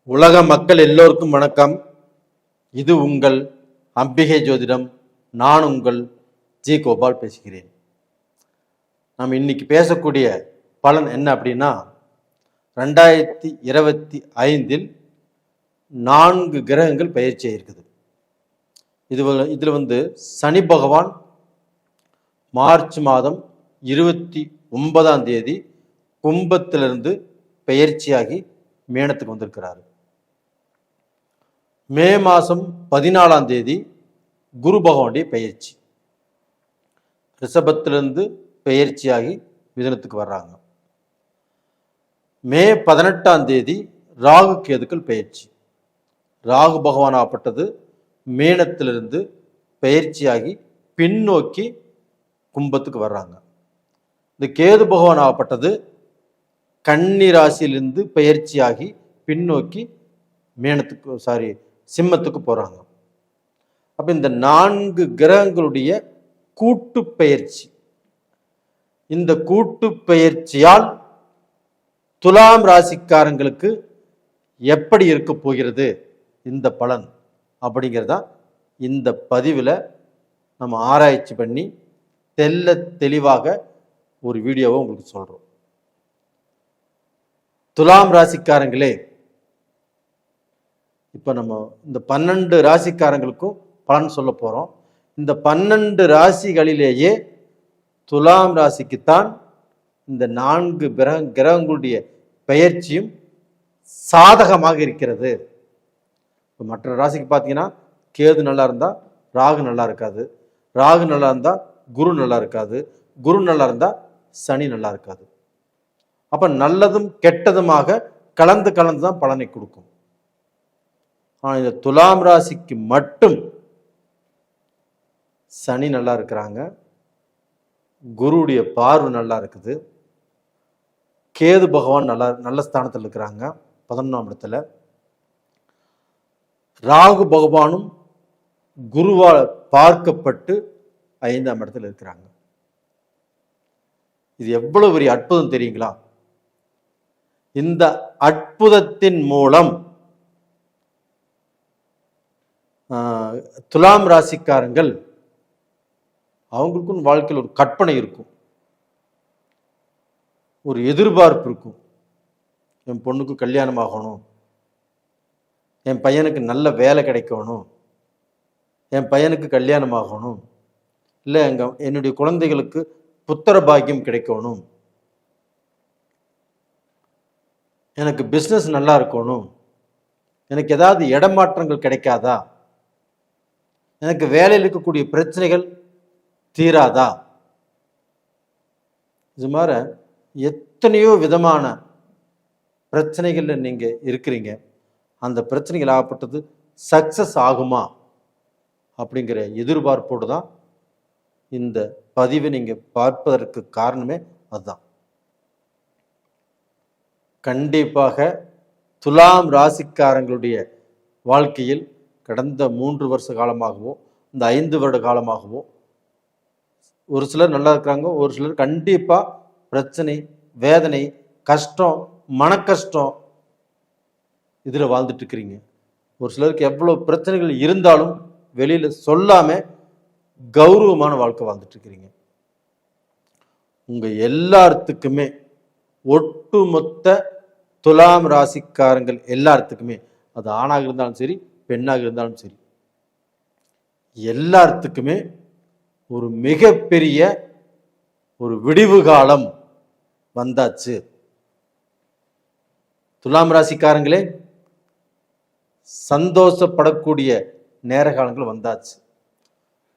உலக மக்கள் எல்லோருக்கும் வணக்கம். இது உங்கள் அம்பிகை ஜோதிடம். நான் உங்கள் ஜி கோபால் பேசுகிறேன். நாம் இன்னைக்கு பேசக்கூடிய பலன் என்ன அப்படின்னா, 2025 4 கிரகங்கள் பயிற்சி இருக்குது. இதில் சனி பகவான் மார்ச் மாதம் 29ஆம் தேதி கும்பத்திலிருந்து பெயர்ச்சியாகி மேனத்துக்கு வந்திருக்கிறார். மே மாதம் 14ஆம் தேதி குரு பகவானுடைய பெயர்ச்சி ரிஷபத்திலிருந்து பெயர்ச்சியாகி மிதுனத்துக்கு வர்றாங்க. மே 18ஆம் தேதி ராகு கேதுக்கள் பெயர்ச்சி. ராகு பகவான் ஆப்பட்டது மீனத்திலிருந்து பெயர்ச்சியாகி பின்னோக்கி கும்பத்துக்கு வர்றாங்க. இந்த கேது பகவான் ஆப்பட்டது கன்னி ராசியிலிருந்து பெயர்ச்சியாகி பின்னோக்கி சிம்மத்துக்கு போறாங்க. அப்ப இந்த 4 கிரகங்களுடைய கூட்டு பெயர்ச்சி, இந்த கூட்டு பெயர்ச்சியால் துலாம் ராசிக்காரங்களுக்கு எப்படி இருக்க போகிறது இந்த பலன் அப்படிங்கிறதா இந்த பதிவில் நம்ம ஆராய்ச்சி பண்ணி தெளிவாக ஒரு வீடியோவை உங்களுக்கு சொல்றோம். துலாம் ராசிக்காரங்களே, இப்போ நம்ம இந்த 12 ராசிக்காரங்களுக்கும் பலன் சொல்ல போகிறோம். இந்த 12 ராசிகளிலேயே துலாம் ராசிக்குத்தான் இந்த 4 கிரகங்களுடைய பெயர்ச்சியும் சாதகமாக இருக்கிறது. இப்போ மற்ற ராசிக்கு பார்த்தீங்கன்னா கேது நல்லா இருந்தால் ராகு நல்லா இருக்காது, ராகு நல்லா இருந்தால் குரு நல்லா இருக்காது, குரு நல்லா இருந்தால் சனி நல்லா இருக்காது. அப்போ நல்லதும் கெட்டதுமாக கலந்து தான் பலனை கொடுக்கும். ஆனால் இந்த துலாம் ராசிக்கு மட்டும் சனி நல்லா இருக்கிறாங்க, குருவுடைய பார்வை நல்லா இருக்குது, கேது பகவான் நல்ல ஸ்தானத்தில் இருக்கிறாங்க 11ஆம் இடத்துல, ராகு பகவானும் குருவால் பார்க்கப்பட்டு 5ஆம் இடத்துல இருக்கிறாங்க. இது எவ்வளவு பெரிய அற்புதம் தெரியுங்களா? இந்த அற்புதத்தின் மூலம் துலாம் ராசிக்காரங்கள் அவங்களுக்கும் வாழ்க்கையில் ஒரு கற்பனை இருக்கும், ஒரு எதிர்பார்ப்பு இருக்கும். என் பொண்ணுக்கு கல்யாணம் ஆகணும், என் பையனுக்கு நல்ல வேலை கிடைக்கணும், என் பையனுக்கு கல்யாணம் ஆகணும், இல்லை என்னுடைய குழந்தைகளுக்கு புத்திர பாக்கியம் கிடைக்கணும், எனக்கு பிஸ்னஸ் நல்லா இருக்கணும், எனக்கு ஏதாவது இடமாற்றங்கள் கிடைக்காதா, எனக்கு வேலையில் இருக்கக்கூடிய பிரச்சனைகள் தீராதா, இது மாதிரி எத்தனையோ விதமான பிரச்சனைகள்ல நீங்க இருக்கிறீங்க. அந்த பிரச்சனைகள் ஆகப்பட்டது சக்சஸ் ஆகுமா அப்படிங்கிற எதிர்பார்ப்போடு தான் இந்த பதிவை நீங்க பார்ப்பதற்கு காரணமே அதுதான். கண்டிப்பாக துலாம் ராசிக்காரங்களுடைய வாழ்க்கையில் கடந்த 3 வருஷ காலமாகவோ இந்த 5 வருட காலமாகவோ ஒரு சிலர் நல்லா இருக்கிறாங்க, ஒரு சிலர் கண்டிப்பா பிரச்சனை, வேதனை, கஷ்டம், மன கஷ்டம் இதுல வாழ்ந்துட்டு இருக்கிறீங்க. ஒரு சிலருக்கு எவ்வளவு பிரச்சனைகள் இருந்தாலும் வெளியில சொல்லாம கௌரவமான வாழ்க்கை வாழ்ந்துட்டு இருக்கிறீங்க. உங்க எல்லாத்துக்குமே, ஒட்டுமொத்த துலாம் ராசிக்காரங்கள் எல்லாத்துக்குமே, அது ஆணாக இருந்தாலும் சரி பெண்ணாக இருந்தாலும் சரி, எல்லாத்துக்குமே ஒரு மிகப்பெரிய ஒரு விடிவு காலம் வந்தாச்சு. துலாம் ராசிக்காரங்களே, சந்தோஷப்படக்கூடிய நேர காலங்கள் வந்தாச்சு.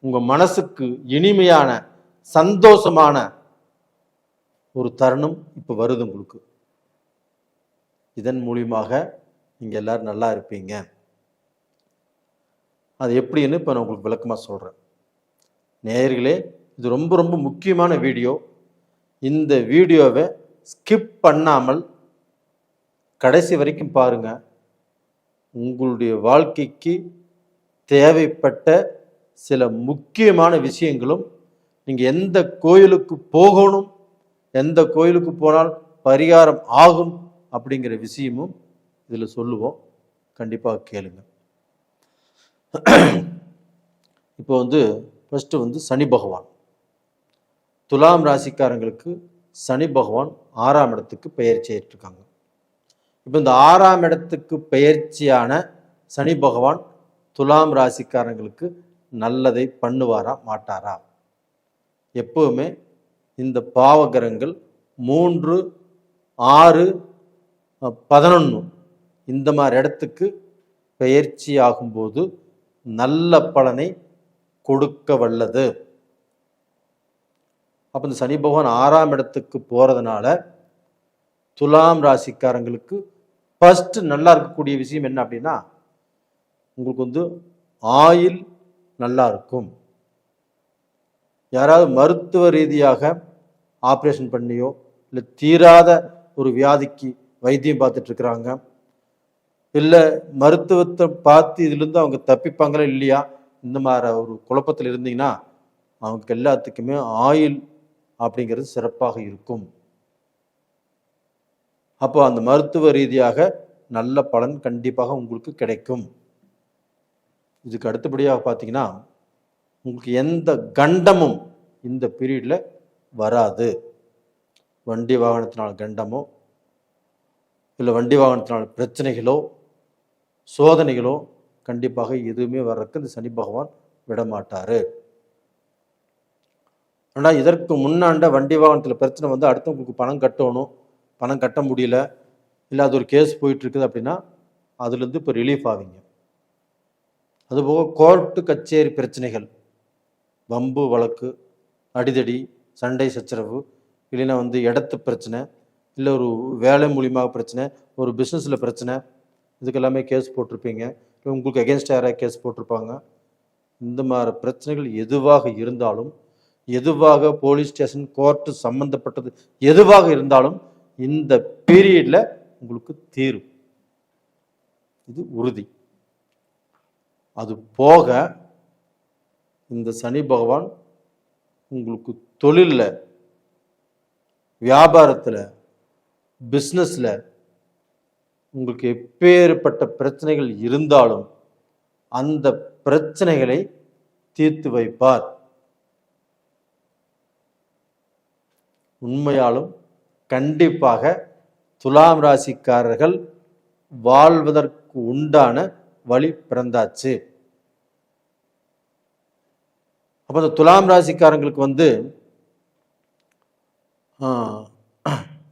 உங்க மனசுக்கு இனிமையான சந்தோஷமான ஒரு தருணம் இப்ப வருது உங்களுக்கு. இதன் மூலியமாக நீங்க எல்லாரும் நல்லா இருப்பீங்க. அது எப்படின்னு இப்ப நான் உங்களுக்கு விளக்கமா சொல்றேன். நேயர்களே, இது ரொம்ப ரொம்ப முக்கியமான வீடியோ. இந்த வீடியோவை ஸ்கிப் பண்ணாமல் கடைசி வரைக்கும் பாருங்க. உங்களுடைய வாழ்க்கைக்கு தேவைப்பட்ட சில முக்கியமான விஷயங்களும், நீங்க எந்த கோயிலுக்கு போகணும், எந்த கோயிலுக்கு போனால் பரிகாரம் ஆகும் அப்படிங்கிற விஷயமும் இதில் சொல்லுவோம். கண்டிப்பாக கேளுங்க. இப்போ ஃபஸ்ட்டு சனி பகவான். துலாம் ராசிக்காரங்களுக்கு சனி பகவான் 6ஆம் இடத்துக்கு பெயர்ச்சி ஆயிட்டிருக்காங்க. இப்போ இந்த 6ஆம் இடத்துக்கு பெயர்ச்சியான சனி பகவான் துலாம் ராசிக்காரங்களுக்கு நல்லதை பண்ணுவாரா மாட்டாரா? எப்பவுமே இந்த பாவகிரகங்கள் 3, 6, 11 இந்த மாதிரி இடத்துக்கு பெயர்ச்சி ஆகும்போது நல்ல பலனை கொடுக்க வல்லது. அப்போ இந்த சனி பகவான் 6ஆம் இடத்துக்கு போறதுனால துலாம் ராசிக்காரங்களுக்கு ஃபர்ஸ்ட் நல்லா இருக்கக்கூடிய விஷயம் என்ன அப்படின்னா, உங்களுக்கு ஆயுள் நல்லா இருக்கும். யாராவது மருத்துவ ரீதியாக ஆப்ரேஷன் பண்ணியோ இல்லை தீராத ஒரு வியாதிக்கு வைத்தியம் பார்த்துட்டு இருக்கிறாங்க, இல்லை மருத்துவத்தை பார்த்து இதுலேருந்து அவங்க தப்பிப்பாங்களா இல்லையா, இந்த மாதிரி ஒரு குழப்பத்தில் இருந்தீங்கன்னா அவங்க எல்லாத்துக்குமே ஆயுள் அப்படிங்கிறது சிறப்பாக இருக்கும். அப்போ அந்த மருத்துவ ரீதியாக நல்ல பலன் கண்டிப்பாக உங்களுக்கு கிடைக்கும். இதுக்கு அடுத்தபடியாக பார்த்தீங்கன்னா, உங்களுக்கு எந்த கண்டமும் இந்த பீரியடில் வராது. வண்டி வாகனத்தினால் கண்டமோ இல்லை வண்டி வாகனத்தினால் பிரச்சனைகளோ சோதனைகளோ கண்டிப்பாக எதுவுமே வர்றதுக்கு இந்த சனி பகவான் விடமாட்டார். ஆனால் இதற்கு முன்னாண்ட வண்டி வாகனத்தில் பிரச்சனை அடுத்தவங்களுக்கு பணம் கட்டணும், பணம் கட்ட முடியல, இல்லை அது ஒரு கேஸ் போயிட்டுருக்குது அப்படின்னா அதுலேருந்து இப்போ ரிலீஃப் ஆவீங்க. அதுபோக கோர்ட்டு கச்சேரி பிரச்சனைகள், வம்பு வழக்கு, அடிதடி, சண்டை சச்சரவு, இல்லைன்னா இடத்து பிரச்சனை, இல்லை ஒரு வேலை மூலியமாக பிரச்சனை, ஒரு பிஸ்னஸில் பிரச்சனை, இதுக்கெல்லாமே கேஸ் போட்டிருப்பீங்க. இல்லை உங்களுக்கு அகென்ஸ்டாக யாராவது கேஸ் போட்டிருப்பாங்க. இந்த மாதிரி பிரச்சனைகள் எதுவாக இருந்தாலும், எதுவாக போலீஸ் ஸ்டேஷன் கோர்ட்டு சம்மந்தப்பட்டது எதுவாக இருந்தாலும் இந்த பீரியடில் உங்களுக்கு தீரும். இது உறுதி. அது போக இந்த சனி பகவான் உங்களுக்கு தொழிலில், வியாபாரத்தில், பிஸ்னஸில் உங்களுக்கு எப்பேற்பட்ட பிரச்சனைகள் இருந்தாலும் அந்த பிரச்சனைகளை தீர்த்து வைப்பார். உண்மையாலும் கண்டிப்பாக துலாம் ராசிக்காரர்கள் வாழ்வதற்கு உண்டான வழி பிறந்தாச்சு. அப்போ இந்த துலாம் ராசிக்காரங்களுக்கு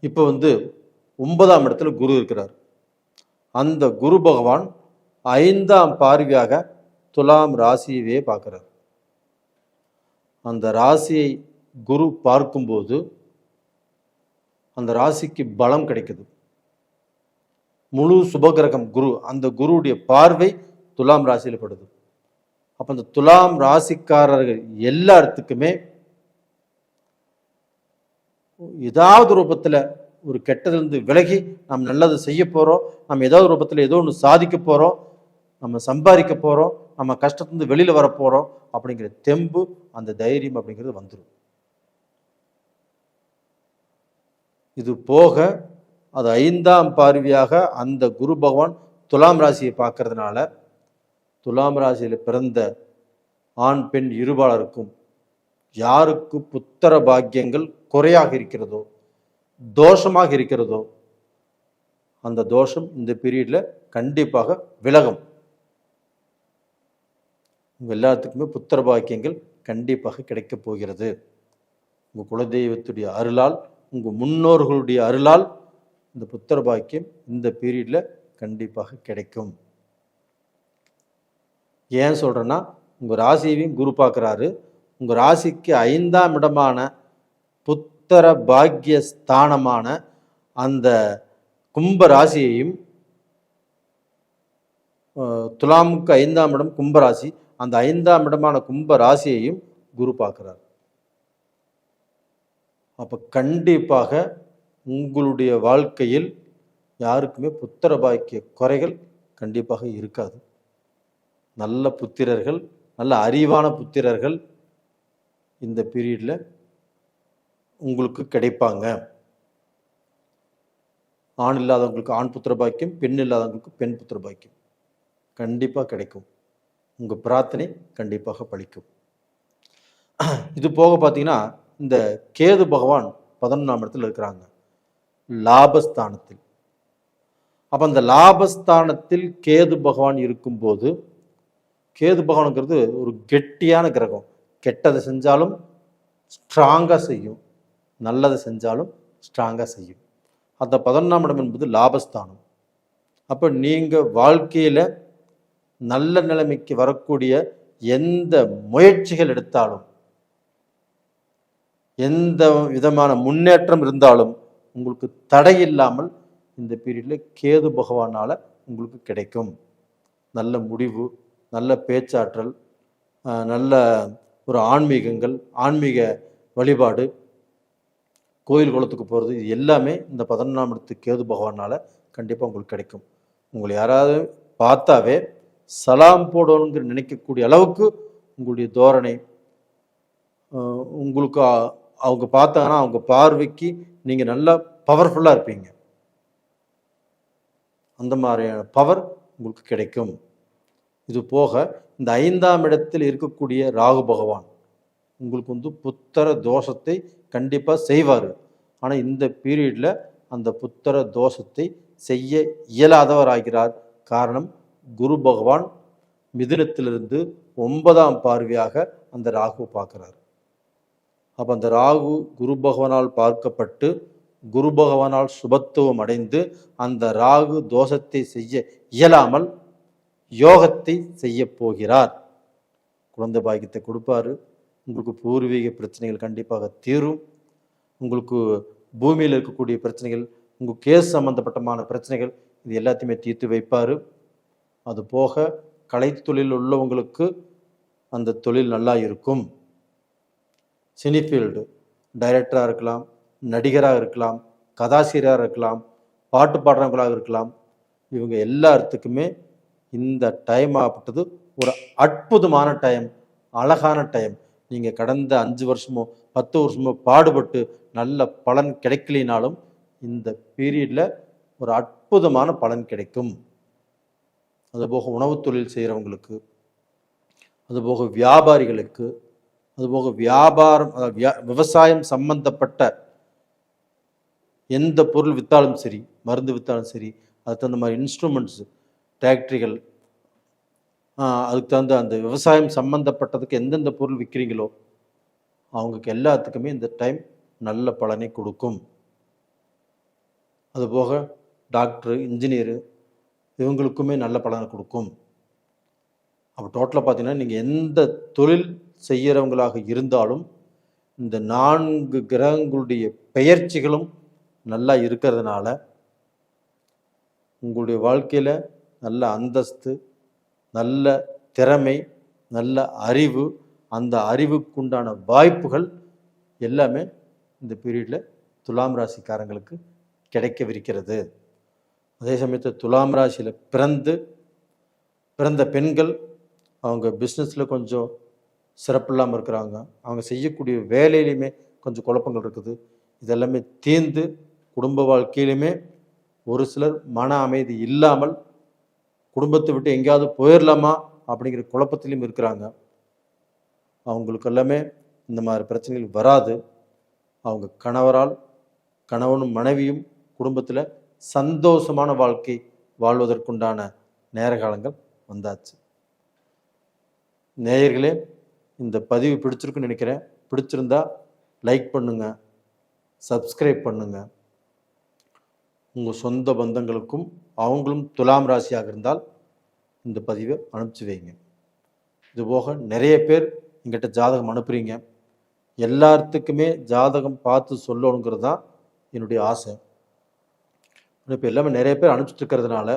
இப்போ 9ஆம் இடத்துல குரு இருக்கிறார். அந்த குரு பகவான் 5ஆம் பார்வையாக துலாம் ராசியவே பார்க்கிறார். அந்த ராசியை குரு பார்க்கும்போது அந்த ராசிக்கு பலம் கிடைக்குது. முழு சுபகிரகம் குரு, அந்த குருவுடைய பார்வை துலாம் ராசியில் படுது. அப்போ அந்த துலாம் ராசிக்காரர்கள் எல்லாத்துக்குமே ஏதாவது ரூபத்தில் ஒரு கெட்டதிலிருந்து விலகி நாம் நல்லது செய்ய போகிறோம், நம்ம ஏதாவது ரூபத்தில் ஏதோ ஒன்று சாதிக்க போகிறோம், நம்ம சம்பாதிக்க போகிறோம், நம்ம கஷ்டத்துலேருந்து வெளியில் வர போகிறோம் அப்படிங்கிற தெம்பு, அந்த தைரியம் அப்படிங்கிறது வந்துடும். இது போக அது 5ஆம் பார்வையாக அந்த குரு பகவான் துலாம் ராசியை பார்க்கறதுனால துலாம் ராசியில் பிறந்த ஆண் பெண் இருபாலருக்கும் யாருக்கு புத்திர பாக்கியங்கள் குறையாக இருக்கிறதோ, தோஷமாக இருக்கிறதோ, அந்த தோஷம் இந்த பீரியடில் கண்டிப்பாக விலகும். உங்கள் எல்லாத்துக்குமே புத்திர பாக்கியங்கள் கண்டிப்பாக கிடைக்கப் போகிறது. உங்கள் குலதெய்வத்துடைய அருளால், உங்கள் முன்னோர்களுடைய அருளால் இந்த புத்திர பாக்கியம் இந்த பீரியடில் கண்டிப்பாக கிடைக்கும். ஏன் சொல்கிறேன்னா, உங்கள் ராசியையும் குரு பார்க்குறாரு. உங்கள் ராசிக்கு 5ஆம் இடமான புத்திர பாக்கிய ஸ்தானமான அந்த கும்ப ராசியையும், துலாமுக்கு 5ஆம் இடம் கும்பராசி, அந்த 5ஆம் இடமான கும்ப ராசியையும் குரு பார்க்குறார். அப்போ கண்டிப்பாக உங்களுடைய வாழ்க்கையில் யாருக்குமே புத்திர பாக்கிய குறைகள் கண்டிப்பாக இருக்காது. நல்ல புத்திரர்கள், நல்ல அறிவான புத்திரர்கள் இந்த பீரியடில் உங்களுக்கு கிடைப்பாங்க. ஆண் இல்லாதவங்களுக்கு ஆண் புத்திர பாக்கியம், பெண் இல்லாதவங்களுக்கு பெண் புத்திர பாக்கியம். கண்டிப்பாக கிடைக்கும். உங்கள் பிரார்த்தனை கண்டிப்பாக பலிக்கும். இது போக பார்த்தீங்கன்னா, இந்த கேது பகவான் 11ஆம் இடத்துல இருக்கிறாங்க, லாபஸ்தானத்தில். அப்போ அந்த லாபஸ்தானத்தில் கேது பகவான் இருக்கும்போது, கேது பகவானுங்கிறது ஒரு கெட்டியான கிரகம். கெட்டதை செஞ்சாலும் ஸ்ட்ராங்காக செய்யும், நல்லதை செஞ்சாலும் ஸ்ட்ராங்காக செய்யும். அந்த 11ஆம் இடம் என்பது லாபஸ்தானம். அப்போ நீங்கள் வாழ்க்கையில் நல்ல நிலைமைக்கு வரக்கூடிய எந்த முயற்சிகள் எடுத்தாலும், எந்த விதமான முன்னேற்றம் இருந்தாலும் உங்களுக்கு தடை இல்லாமல் இந்த பீரியடில் கேது பகவானால் உங்களுக்கு கிடைக்கும். நல்ல முடிவு, நல்ல பேச்சாற்றல், நல்ல ஒரு ஆன்மீக வழிபாடு, கோயில் குளத்துக்கு போகிறது, இது எல்லாமே இந்த 11ஆம் இடத்து கேது பகவானால் கண்டிப்பாக உங்களுக்கு கிடைக்கும். உங்களை யாராவது பார்த்தாவே சலாம் போடணுங்கிற நினைக்கக்கூடிய அளவுக்கு உங்களுடைய தோரணை, உங்களுக்கு அவங்க பார்த்தாங்கன்னா அவங்க பார்வைக்கு நீங்கள் நல்லா பவர்ஃபுல்லாக இருப்பீங்க. அந்த மாதிரியான பவர் உங்களுக்கு கிடைக்கும். இது போக இந்த 5ஆம் இடத்தில் இருக்கக்கூடிய ராகு பகவான் உங்களுக்கு புத்திர தோஷத்தை கண்டிப்பாக செய்வார். ஆனால் இந்த பீரியடில் அந்த புத்திர தோஷத்தை செய்ய இயலாதவர் ஆகிறார். காரணம், குரு பகவான் மிதுனத்திலிருந்து 9ஆம் பார்வையாக அந்த ராகு பார்க்கிறார். அப்போ அந்த ராகு குரு பகவானால் பார்க்கப்பட்டு குரு பகவானால் சுபத்துவம் அடைந்து அந்த ராகு தோஷத்தை செய்ய இயலாமல் யோகத்தை செய்ய போகிறார். குழந்தை பாக்கியத்தை கொடுப்பாரு. உங்களுக்கு பூர்வீக பிரச்சனைகள் கண்டிப்பாக தீரும். உங்களுக்கு பூமியில் இருக்கக்கூடிய பிரச்சனைகள், உங்கள் கேஸ் சம்பந்தப்பட்டமான பிரச்சனைகள், இது எல்லாத்தையுமே தீர்த்து வைப்பார். அது போக கலைத்தொழில் உள்ளவங்களுக்கு அந்த தொழில் நல்லா இருக்கும். சினிஃபீல்டு டைரக்டராக இருக்கலாம், நடிகராக இருக்கலாம், கதாசிரியராக இருக்கலாம், பாட்டு பாடுறவங்களாக இருக்கலாம், இவங்க எல்லாத்துக்குமே இந்த டைம் ஆகப்பட்டது ஒரு அற்புதமான டைம், அழகான டைம். நீங்கள் கடந்த 5 வருஷமோ 10 வருஷமோ பாடுபட்டு நல்ல பலன் கிடைக்கலினாலும் இந்த பீரியடில் ஒரு அற்புதமான பலன் கிடைக்கும். அதுபோக உணவு தொழில் செய்கிறவங்களுக்கு, அதுபோக வியாபாரிகளுக்கு, அதுபோக விவசாயம் சம்பந்தப்பட்ட எந்த பொருள் விற்றாலும் சரி, மருந்து விற்றாலும் சரி, அதுக்கு தகுந்த மாதிரி இன்ஸ்ட்ருமெண்ட்ஸ், டிராக்டரிகள், அதுக்கு தகுந்த அந்த விவசாயம் சம்பந்தப்பட்டதுக்கு எந்தெந்த பொருள் விற்கிறீங்களோ அவங்களுக்கு எல்லாத்துக்குமே இந்த டைம் நல்ல பலனை கொடுக்கும். அதுபோக டாக்டரு, இன்ஜினியரு, இவங்களுக்குமே நல்ல பலனை கொடுக்கும். அப்போ டோட்டலாக பார்த்தீங்கன்னா நீங்கள் எந்த தொழில் செய்கிறவங்களாக இருந்தாலும் இந்த 4 கிரகங்களுடைய பெயர்ச்சிகளும் நல்லா இருக்கிறதுனால உங்களுடைய வாழ்க்கையில் நல்ல அந்தஸ்து, நல்ல திறமை, நல்ல அறிவு, அந்த அறிவுக்குண்டான வாய்ப்புகள் எல்லாமே இந்த பீரியடில் துலாம் ராசிக்காரங்களுக்கு கிடைக்கவிருக்கிறது. அதே சமயத்தில் துலாம் ராசியில் பிறந்த பெண்கள் அவங்க பிஸ்னஸில் கொஞ்சம் சிறப்பில்லாமல் இருக்கிறாங்க. அவங்க செய்யக்கூடிய வேலையிலையுமே கொஞ்சம் குழப்பங்கள் இருக்குது. இதெல்லாமே தீர்ந்து குடும்ப வாழ்க்கையிலுமே ஒரு சிலர் மன அமைதி இல்லாமல் குடும்பத்தை விட்டு எங்கேயாவது போயிடலாமா அப்படிங்கிற குழப்பத்திலையும் இருக்கிறாங்க. அவங்களுக்கு எல்லாமே இந்த மாதிரி பிரச்சனைகள் வராது. அவங்க கணவனும் மனைவியும் குடும்பத்தில் சந்தோஷமான வாழ்க்கை வாழ்வதற்குண்டான நேர காலங்கள் வந்தாச்சு. நேயர்களே, இந்த பதிவு பிடிச்சிருக்குன்னு நினைக்கிறேன். பிடிச்சிருந்தா லைக் பண்ணுங்க, சப்ஸ்கிரைப் பண்ணுங்க. உங்கள் சொந்த பந்தங்களுக்கும் அவங்களும் துலாம் ராசியாக இருந்தால் இந்த பதிவை அனுப்பிச்சி வைங்க. இதுபோக நிறைய பேர் எங்கிட்ட ஜாதகம் அனுப்புகிறீங்க. எல்லாத்துக்குமே ஜாதகம் பார்த்து சொல்லணுங்கிறது தான் என்னுடைய ஆசை. இப்போ எல்லாமே நிறைய பேர் அனுப்பிச்சிட்டு இருக்கிறதுனால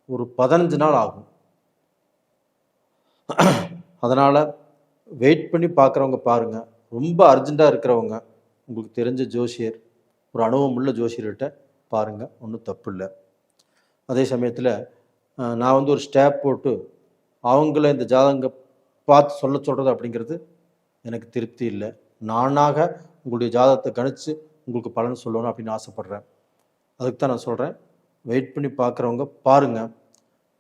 ஒரு 15 நாள் ஆகும். அதனால் வெயிட் பண்ணி பார்க்குறவங்க பாருங்கள். ரொம்ப அர்ஜெண்ட்டாக இருக்கிறவங்க, உங்களுக்கு தெரிஞ்ச ஜோசியர், ஒரு அனுபவம் உள்ள ஜோசியர்கிட்ட பாருங்கள், ஒன்றும் தப்பு இல்லை. அதே சமயத்தில் நான் ஒரு ஸ்டாப் போட்டு அவங்கள இந்த ஜாதகங்க பார்த்து சொல்கிறது அப்படிங்கிறது எனக்கு திருப்தி இல்லை. நானாக உங்களுடைய ஜாதகத்தை கணித்து உங்களுக்கு பலன் சொல்லணும் அப்படின்னு ஆசைப்பட்றேன். அதுக்கு தான் நான் சொல்கிறேன், வெயிட் பண்ணி பார்க்குறவங்க பாருங்கள்.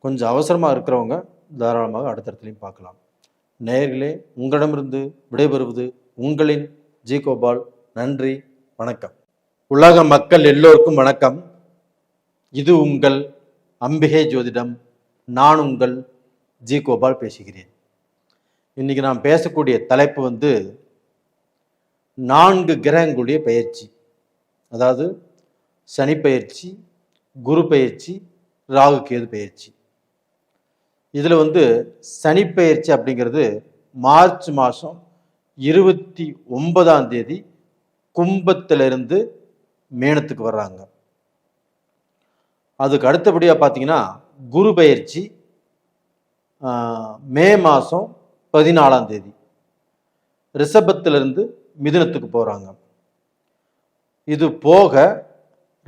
கொஞ்சம் அவசரமாக இருக்கிறவங்க தாராளமாக அடுத்த இடத்துலையும் பார்க்கலாம். நேயர்களே, உங்களிடமிருந்து விடைபெறுவது உங்களின் ஜி கோபால். நன்றி, வணக்கம். உலக மக்கள் எல்லோருக்கும் வணக்கம். இது உங்கள் அம்பிகை ஜோதிடம். நான் உங்கள் ஜி கோபால் பேசுகிறேன். இன்னைக்கு நான் பேசக்கூடிய தலைப்பு 4 கிரகங்களுடைய பெயர்ச்சி. அதாவது சனி பெயர்ச்சி, குரு பெயர்ச்சி, ராகு கேது பெயர்ச்சி. இதில் சனி பெயர்ச்சி அப்படிங்கிறது மார்ச் மாதம் 29ஆம் தேதி கும்பத்திலிருந்து மீனத்துக்கு வர்றாங்க. அதுக்கு அடுத்தபடியாக பார்த்தீங்கன்னா குரு பெயர்ச்சி மே மாதம் 14ஆம் தேதி ரிஷபத்திலிருந்து மிதுனத்துக்கு போகிறாங்க. இது போக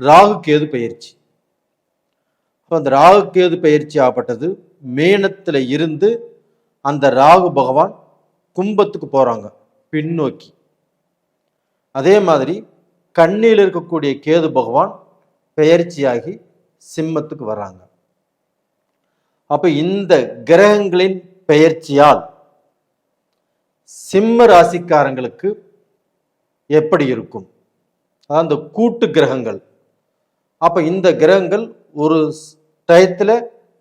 ராகு கேது பயிற்சி. அந்த ராகு கேது பயிற்சி ஆகப்பட்டது மீனத்தில் இருந்து அந்த ராகு பகவான் கும்பத்துக்கு போகிறாங்க பின்னோக்கி. அதே மாதிரி கண்ணியில் இருக்கக்கூடிய கேது பகவான் பெயர்ச்சியாகி சிம்மத்துக்கு வர்றாங்க. அப்போ இந்த கிரகங்களின் பெயர்ச்சியால் சிம்ம ராசிக்காரங்களுக்கு எப்படி இருக்கும்? அதாவது அந்த கூட்டு கிரகங்கள். அப்போ இந்த கிரகங்கள் ஒரு டயத்தில்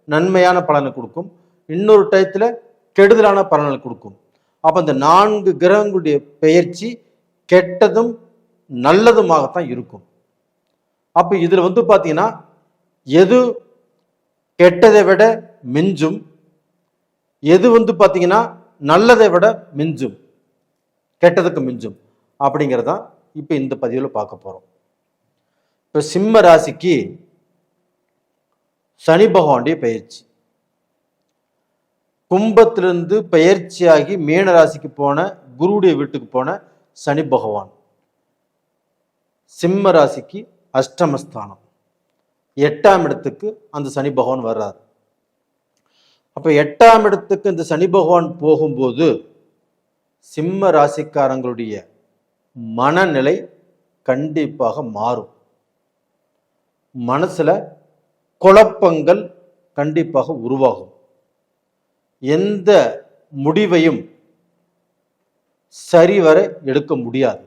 நன்மையான பலனை கொடுக்கும், இன்னொரு டயத்தில் கெடுதலான பலனை கொடுக்கும். அப்போ இந்த 4 கிரகங்களுடைய பெயர்ச்சி கெட்டதும் நல்லதுமாகத்தான் இருக்கும். அப்போ இதில் பார்த்தீங்கன்னா எது கெட்டதை விட மிஞ்சும், எது பார்த்தீங்கன்னா நல்லதை விட மிஞ்சும், கெட்டதுக்கு மிஞ்சும் அப்படிங்கிறதான் இப்போ இந்த பதிவில் பார்க்க போகிறோம். இப்போ சிம்ம ராசிக்கு சனி பகவானுடைய பயிற்சி. கும்பத்திலிருந்து பயிற்சியாகி மீன ராசிக்கு போன குருவுடைய வீட்டுக்கு போன சனி பகவான் சிம்ம ராசிக்கு அஷ்டமஸ்தானம் 8ஆம் இடத்துக்கு அந்த சனி பகவான் வர்றார். அப்போ 8ஆம் இடத்துக்கு இந்த சனி பகவான் போகும்போது சிம்ம ராசிக்காரங்களுடைய மனநிலை கண்டிப்பாக மாறும். மனசுல குழப்பங்கள் கண்டிப்பாக உருவாகும். எந்த முடிவையும் சரிவர எடுக்க முடியாது.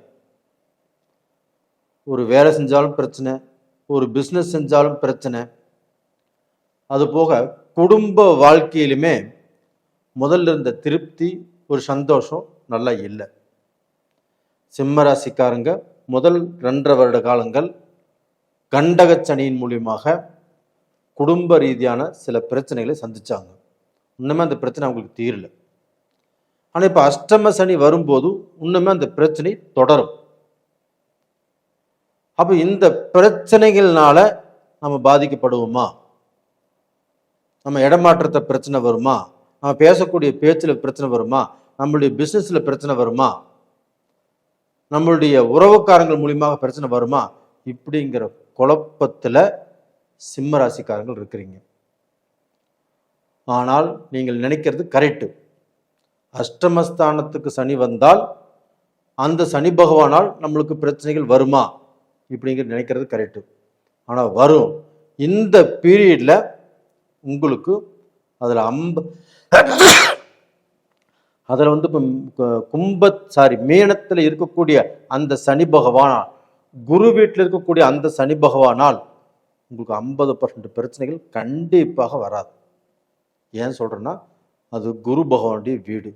ஒரு வேலை செஞ்சாலும் பிரச்சனை, ஒரு பிஸ்னஸ் செஞ்சாலும் பிரச்சனை. அதுபோக குடும்ப வாழ்க்கையிலுமே முதல்ல இருந்த திருப்தி, ஒரு சந்தோஷம் நல்லா இல்லை. சிம்ம ராசிக்காரங்க முதல் 2.5 வருட காலங்கள் கண்டகச்சனியின் மூலியமாக குடும்ப ரீதியான சில பிரச்சனைகளை சந்திச்சாங்க. இன்னுமே அந்த பிரச்சனை அவங்களுக்கு தீரல. ஆனால் இப்போ அஷ்டம சனி வரும்போது இன்னுமே அந்த பிரச்சனை தொடரும். அப்போ இந்த பிரச்சனைகள்னால நம்ம பாதிக்கப்படுவோமா? நம்ம இடமாற்றத்தை பிரச்சனை வருமா? நம்ம பேசக்கூடிய பேச்சில் பிரச்சனை வருமா? நம்மளுடைய பிஸ்னஸில் பிரச்சனை வருமா? நம்மளுடைய உறவுக்காரங்கள் மூலியமாக பிரச்சனை வருமா? இப்படிங்கிற குழப்பத்தில் சிம்ம ராசிக்காரங்கள் இருக்கிறீங்க. ஆனால் நீங்கள் நினைக்கிறது கரெக்டு. அஷ்டமஸ்தானத்துக்கு சனி வந்தால் அந்த சனி பகவானால் நம்மளுக்கு பிரச்சனைகள் வருமா இப்படிங்கிற நினைக்கிறது கரெக்டு. ஆனால் வரும். இந்த பீரியட்ல உங்களுக்கு அதில் மீனத்தில் இருக்கக்கூடிய அந்த சனி பகவானால், குரு வீட்டில் இருக்கக்கூடிய அந்த சனி பகவானால் உங்களுக்கு 50% பிரச்சனைகள் கண்டிப்பாக வராது. ஏன் சொல்றேன்னா, அது குரு பகவானுடைய வீடு.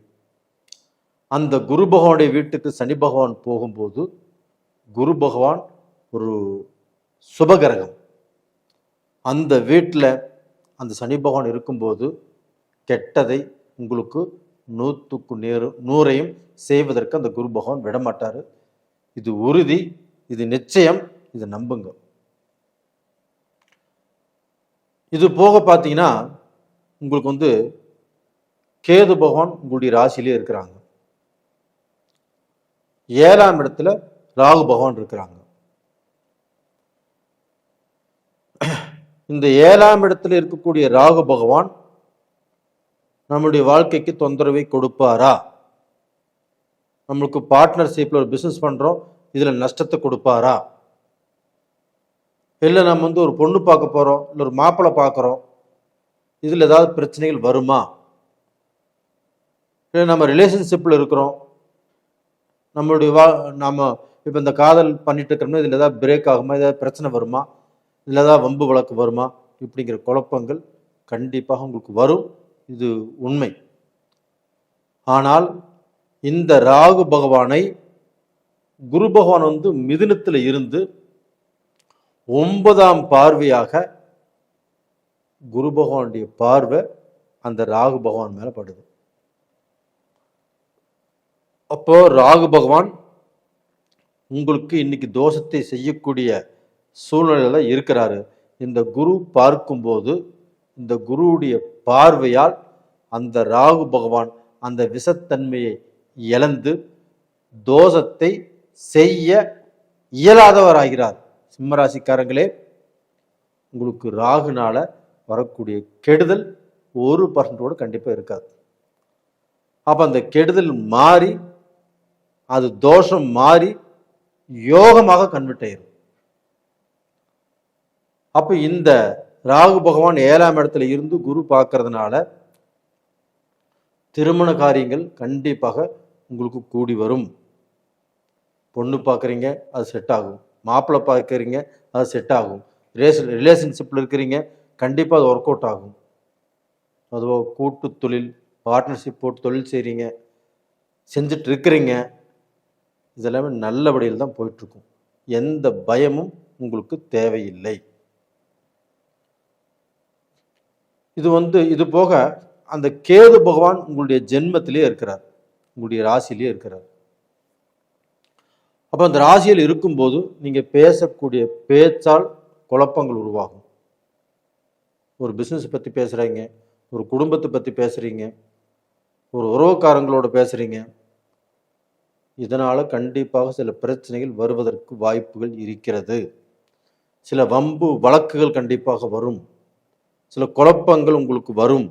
அந்த குரு பகவானுடைய வீட்டுக்கு சனி பகவான் போகும்போது, குரு பகவான் ஒரு சுபகிரகம். அந்த வீட்டில் அந்த சனி பகவான் இருக்கும்போது கெட்டதை உங்களுக்கு 100க்கு 100 செய்வதற்கு அந்த குரு பகவான் விடமாட்டார். இது உறுதி, இது நிச்சயம், இதை நம்புங்க. இது போக பார்த்தீங்கன்னா உங்களுக்கு கேது பகவான் உங்களுடைய ராசியிலே இருக்கிறாங்க. 7ஆம் இடத்துல ராகு பகவான் இருக்கிறாங்க. இந்த 7ஆம் இடத்துல இருக்கக்கூடிய ராகு பகவான் நம்முடைய வாழ்க்கைக்கு தொந்தரவை கொடுப்பாரா? நம்மளுக்கு பார்ட்னர்ஷிப்ல ஒரு பிசினஸ் பண்றோம், இதுல நஷ்டத்தை கொடுப்பாரா? இல்லை நம்ம ஒரு பொண்ணு பார்க்க போறோம், இல்லை ஒரு மாப்பிள்ளை பார்க்குறோம், இதில் ஏதாவது பிரச்சனைகள் வருமா? இல்லை நம்ம ரிலேஷன்ஷிப்பில் இருக்கிறோம், நம்மளுடைய நம்ம இப்போ இந்த காதல் பண்ணிட்டு இருக்கிறோம்னா இதில் ஏதாவது பிரேக் ஆகுமா, ஏதாவது பிரச்சனை வருமா, இதில் ஏதாவது வம்பு வழக்கு வருமா, இப்படிங்கிற குழப்பங்கள் கண்டிப்பாக உங்களுக்கு வரும். இது உண்மை. ஆனால் இந்த ராகு பகவானை குரு பகவான் மிதுனத்தில் இருந்து 9ஆம் பார்வையாக குரு பகவானுடைய பார்வை அந்த ராகு பகவான் மேல படுது. அப்போ ராகு பகவான் உங்களுக்கு இன்னைக்கு தோஷத்தை செய்யக்கூடிய சூழ்நிலையில இருக்கிறாரு. இந்த குரு பார்க்கும்போது இந்த குருவுடைய பார்வையால் அந்த ராகு பகவான் அந்த விஷத்தன்மையை இழந்து தோஷத்தை செய்ய இயலாதவராகிறார். சிம்மராசிக்காரங்களே, உங்களுக்கு ராகுனால வரக்கூடிய கெடுதல் 1% கண்டிப்பா இருக்காது. அப்ப அந்த கெடுதல் மாறி அது தோஷம் மாறி யோகமாக கன்வெர்ட் ஆயிரும். அப்ப இந்த ராகு பகவான் 7ஆம் இடத்துல இருந்து குரு பார்க்கறதுனால திருமண காரியங்கள் கண்டிப்பாக உங்களுக்கு கூடி வரும். பொண்ணு பார்க்குறீங்க, அது செட் ஆகும். மாப்பிள்ளை பார்க்குறீங்க, அது செட் ஆகும். ரிலேஷன்ஷிப்பில் இருக்கிறீங்க, கண்டிப்பாக அது ஒர்க் அவுட் ஆகும். அதுவாக கூட்டு தொழில், பார்ட்னர்ஷிப் போட்டு தொழில் செய்கிறீங்க, செஞ்சுட்டு இருக்கிறீங்க, இதெல்லாமே நல்லபடியில் தான் போயிட்டுருக்கும். எந்த பயமும் உங்களுக்கு தேவையில்லை. இது போக அந்த கேது பகவான் உங்களுடைய ஜென்மத்திலே இருக்கிறார், உங்களுடைய ராசியிலே இருக்கிறார். அப்போ அந்த ராசியில் இருக்கும்போது நீங்கள் பேசக்கூடிய பேச்சால் குழப்பங்கள் உருவாகும். ஒரு பிஸ்னஸ் பற்றி பேசுகிறீங்க, ஒரு குடும்பத்தை பற்றி பேசுகிறீங்க, ஒரு உறவுக்காரங்களோட பேசுகிறீங்க, இதனால் கண்டிப்பாக சில பிரச்சனைகள் வருவதற்கு வாய்ப்புகள் இருக்கிறது. சில வம்பு வழக்குகள் கண்டிப்பாக வரும். சில குழப்பங்கள் உங்களுக்கு வரும்.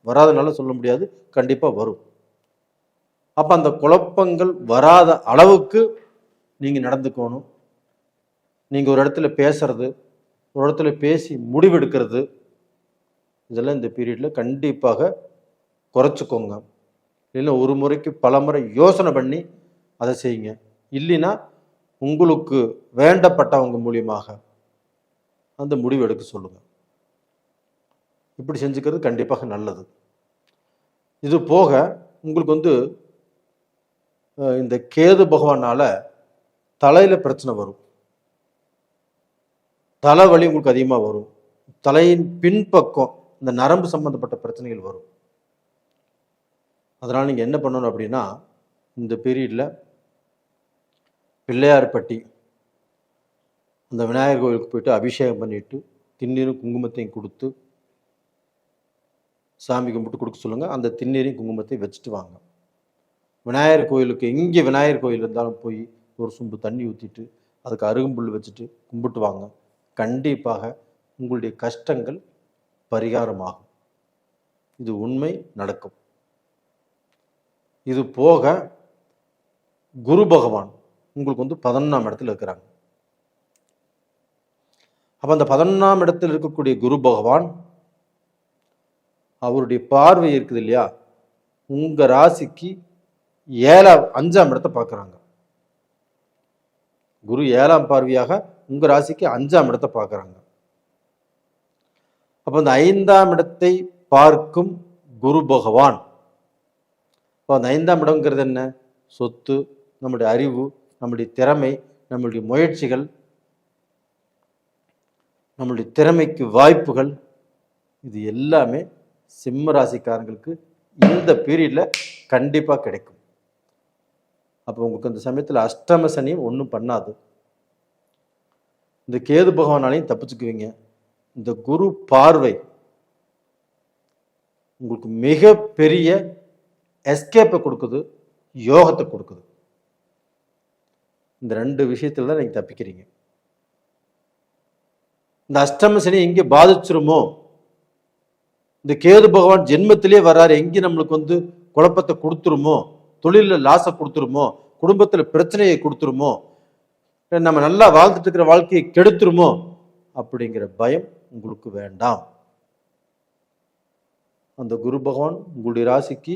வராதனால சொல்ல முடியாது, கண்டிப்பாக வரும். அப்போ அந்த குழப்பங்கள் வராத அளவுக்கு நீங்கள் நடந்துக்கணும். நீங்கள் ஒரு இடத்துல பேசுறது, ஒரு இடத்துல பேசி முடிவெடுக்கிறது, இதெல்லாம் இந்த பீரியடில் கண்டிப்பாக குறைச்சிக்கோங்க. இல்லைன்னா ஒரு முறைக்கு பல முறை யோசனை பண்ணி அதை செய்யுங்க. இல்லைன்னா உங்களுக்கு வேண்டப்பட்டவங்க மூலியமாக அந்த முடிவு எடுக்க சொல்லுங்க. இப்படி செஞ்சுக்கிறது கண்டிப்பாக நல்லது. இது போக உங்களுக்கு இந்த கேது பகவானால தலையில பிரச்சனை வரும். தலைவலி உங்களுக்கு அதிகமாக வரும். தலையின் பின்பக்கம் இந்த நரம்பு சம்பந்தப்பட்ட பிரச்சனைகள் வரும். அதனால் நீங்கள் என்ன பண்ணணும் அப்படின்னா, இந்த பீரியடில் பிள்ளையார்பட்டி அந்த விநாயகர் கோயிலுக்கு போயிட்டு அபிஷேகம் பண்ணிட்டு திண்ணீரும் குங்குமத்தையும் கொடுத்து சாமி கும்பிட்டு கொடுக்க சொல்லுங்கள். அந்த திண்ணீரையும் குங்குமத்தையும் வச்சுட்டு வாங்க. விநாயகர் கோயிலுக்கு இங்கே விநாயகர் கோயில் இருந்தாலும் போய் ஒரு சொம்பு தண்ணி ஊற்றிட்டு அதுக்கு அருகம்புல் வச்சுட்டு கும்பிட்டு வாங்க. கண்டிப்பாக உங்களுடைய கஷ்டங்கள் பரிகாரமாகும். இது உண்மை, நடக்கும். இது போக குரு பகவான் உங்களுக்கு 11ஆம் இடத்துல இருக்கிறாங்க. அப்ப அந்த 11ஆம் இடத்தில் இருக்கக்கூடிய குரு பகவான் அவருடைய பார்வை இருக்குது இல்லையா, உங்க ராசிக்கு 5ஆம் இடத்தை பார்க்குறாங்க. குரு 7ஆம் பார்வையாக உங்க ராசிக்கு 5ஆம் இடத்தை பார்க்குறாங்க. அப்போ அந்த 5ஆம் இடத்தை பார்க்கும் குரு பகவான், இப்போ அந்த 5ஆம் இடம்ங்கிறது என்ன? சொத்து, நம்முடைய அறிவு, நம்முடைய திறமை, நம்முடைய முயற்சிகள், நம்முடைய திறமைக்கு வாய்ப்புகள், இது எல்லாமே சிம்ம ராசிக்காரங்களுக்கு இந்த பீரியடில் கண்டிப்பாக கிடைக்கும். அப்போ உங்களுக்கு அந்த சமயத்தில் அஷ்டம சனியும் ஒன்றும் பண்ணாது. இந்த கேது பகவானாலையும் தப்பிச்சுக்குவீங்க. இந்த குரு பார்வை உங்களுக்கு மிகப்பெரிய எஸ்கேப்பை கொடுக்குது, யோகத்தை கொடுக்குது. இந்த 2 விஷயத்துல தான் நீங்க தப்பிக்கிறீங்க. இந்த அஷ்டம சனி எங்கே பாதிச்சிருமோ, இந்த கேது பகவான் ஜென்மத்திலே வர்றாரு, எங்கே நம்மளுக்கு குழப்பத்தை கொடுத்துருமோ, தொழிலில் லாசை கொடுத்துருமோ, குடும்பத்தில் பிரச்சனையை கொடுத்துருமோ, நம்ம நல்லா வாழ்ந்துட்டு இருக்கிற வாழ்க்கையை கெடுத்துருமோ அப்படிங்கிற பயம் உங்களுக்கு வேண்டாம். அந்த குரு பகவான் உங்களுடைய ராசிக்கு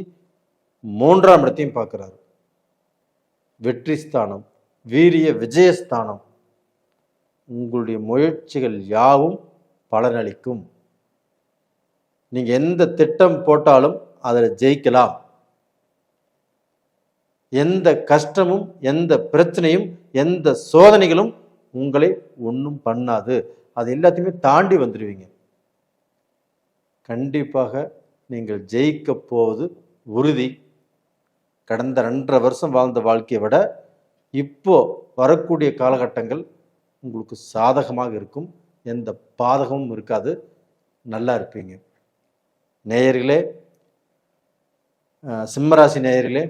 3ஆம் இடத்தையும் பார்க்கிறார். வெற்றி ஸ்தானம், வீரிய விஜயஸ்தானம். உங்களுடைய முயற்சிகள் யாவும் பலனளிக்கும். நீங்க எந்த திட்டம் போட்டாலும் அதில் ஜெயிக்கலாம். எந்த கஷ்டமும், எந்த பிரச்சனையும், எந்த சோதனைகளும் உங்களை ஒன்றும் பண்ணாது. அது எல்லாத்தையுமே தாண்டி வந்துடுவீங்க. கண்டிப்பாக நீங்கள் ஜெயிக்க போவது உறுதி. கடந்த 2.5 வருஷம் வாழ்ந்த வாழ்க்கையை விட இப்போ வரக்கூடிய காலகட்டங்கள் உங்களுக்கு சாதகமாக இருக்கும். எந்த பாதகமும் இருக்காது. நல்லா இருப்பீங்க. நேயர்களே, சிம்மராசி நேயர்களே,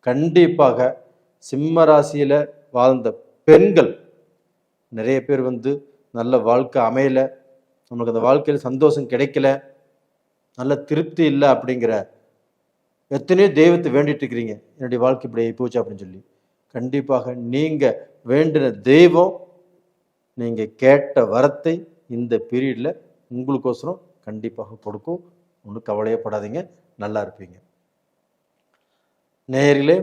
கண்டிப்பாக சிம்ம ராசியில் வாழ்ந்த பெண்கள் நிறைய பேர் நல்ல வாழ்க்கை அமையல, நமக்கு அந்த வாழ்க்கையில் சந்தோஷம் கிடைக்கல, நல்ல திருப்தி இல்லை அப்படிங்கிற எத்தனையோ தெய்வத்தை வேண்டிட்டு இருக்கிறீங்க. என்னுடைய வாழ்க்கை இப்படி போச்சு அப்படின்னு சொல்லி. கண்டிப்பாக நீங்கள் வேண்டின தெய்வம் நீங்கள் கேட்ட வரத்தை இந்த பீரியடில் உங்களுக்கோசரம் கண்டிப்பாக கொடுக்கும். ஒன்றும் கவலையப்படாதீங்க, நல்லா இருப்பீங்க. நேயர்களே,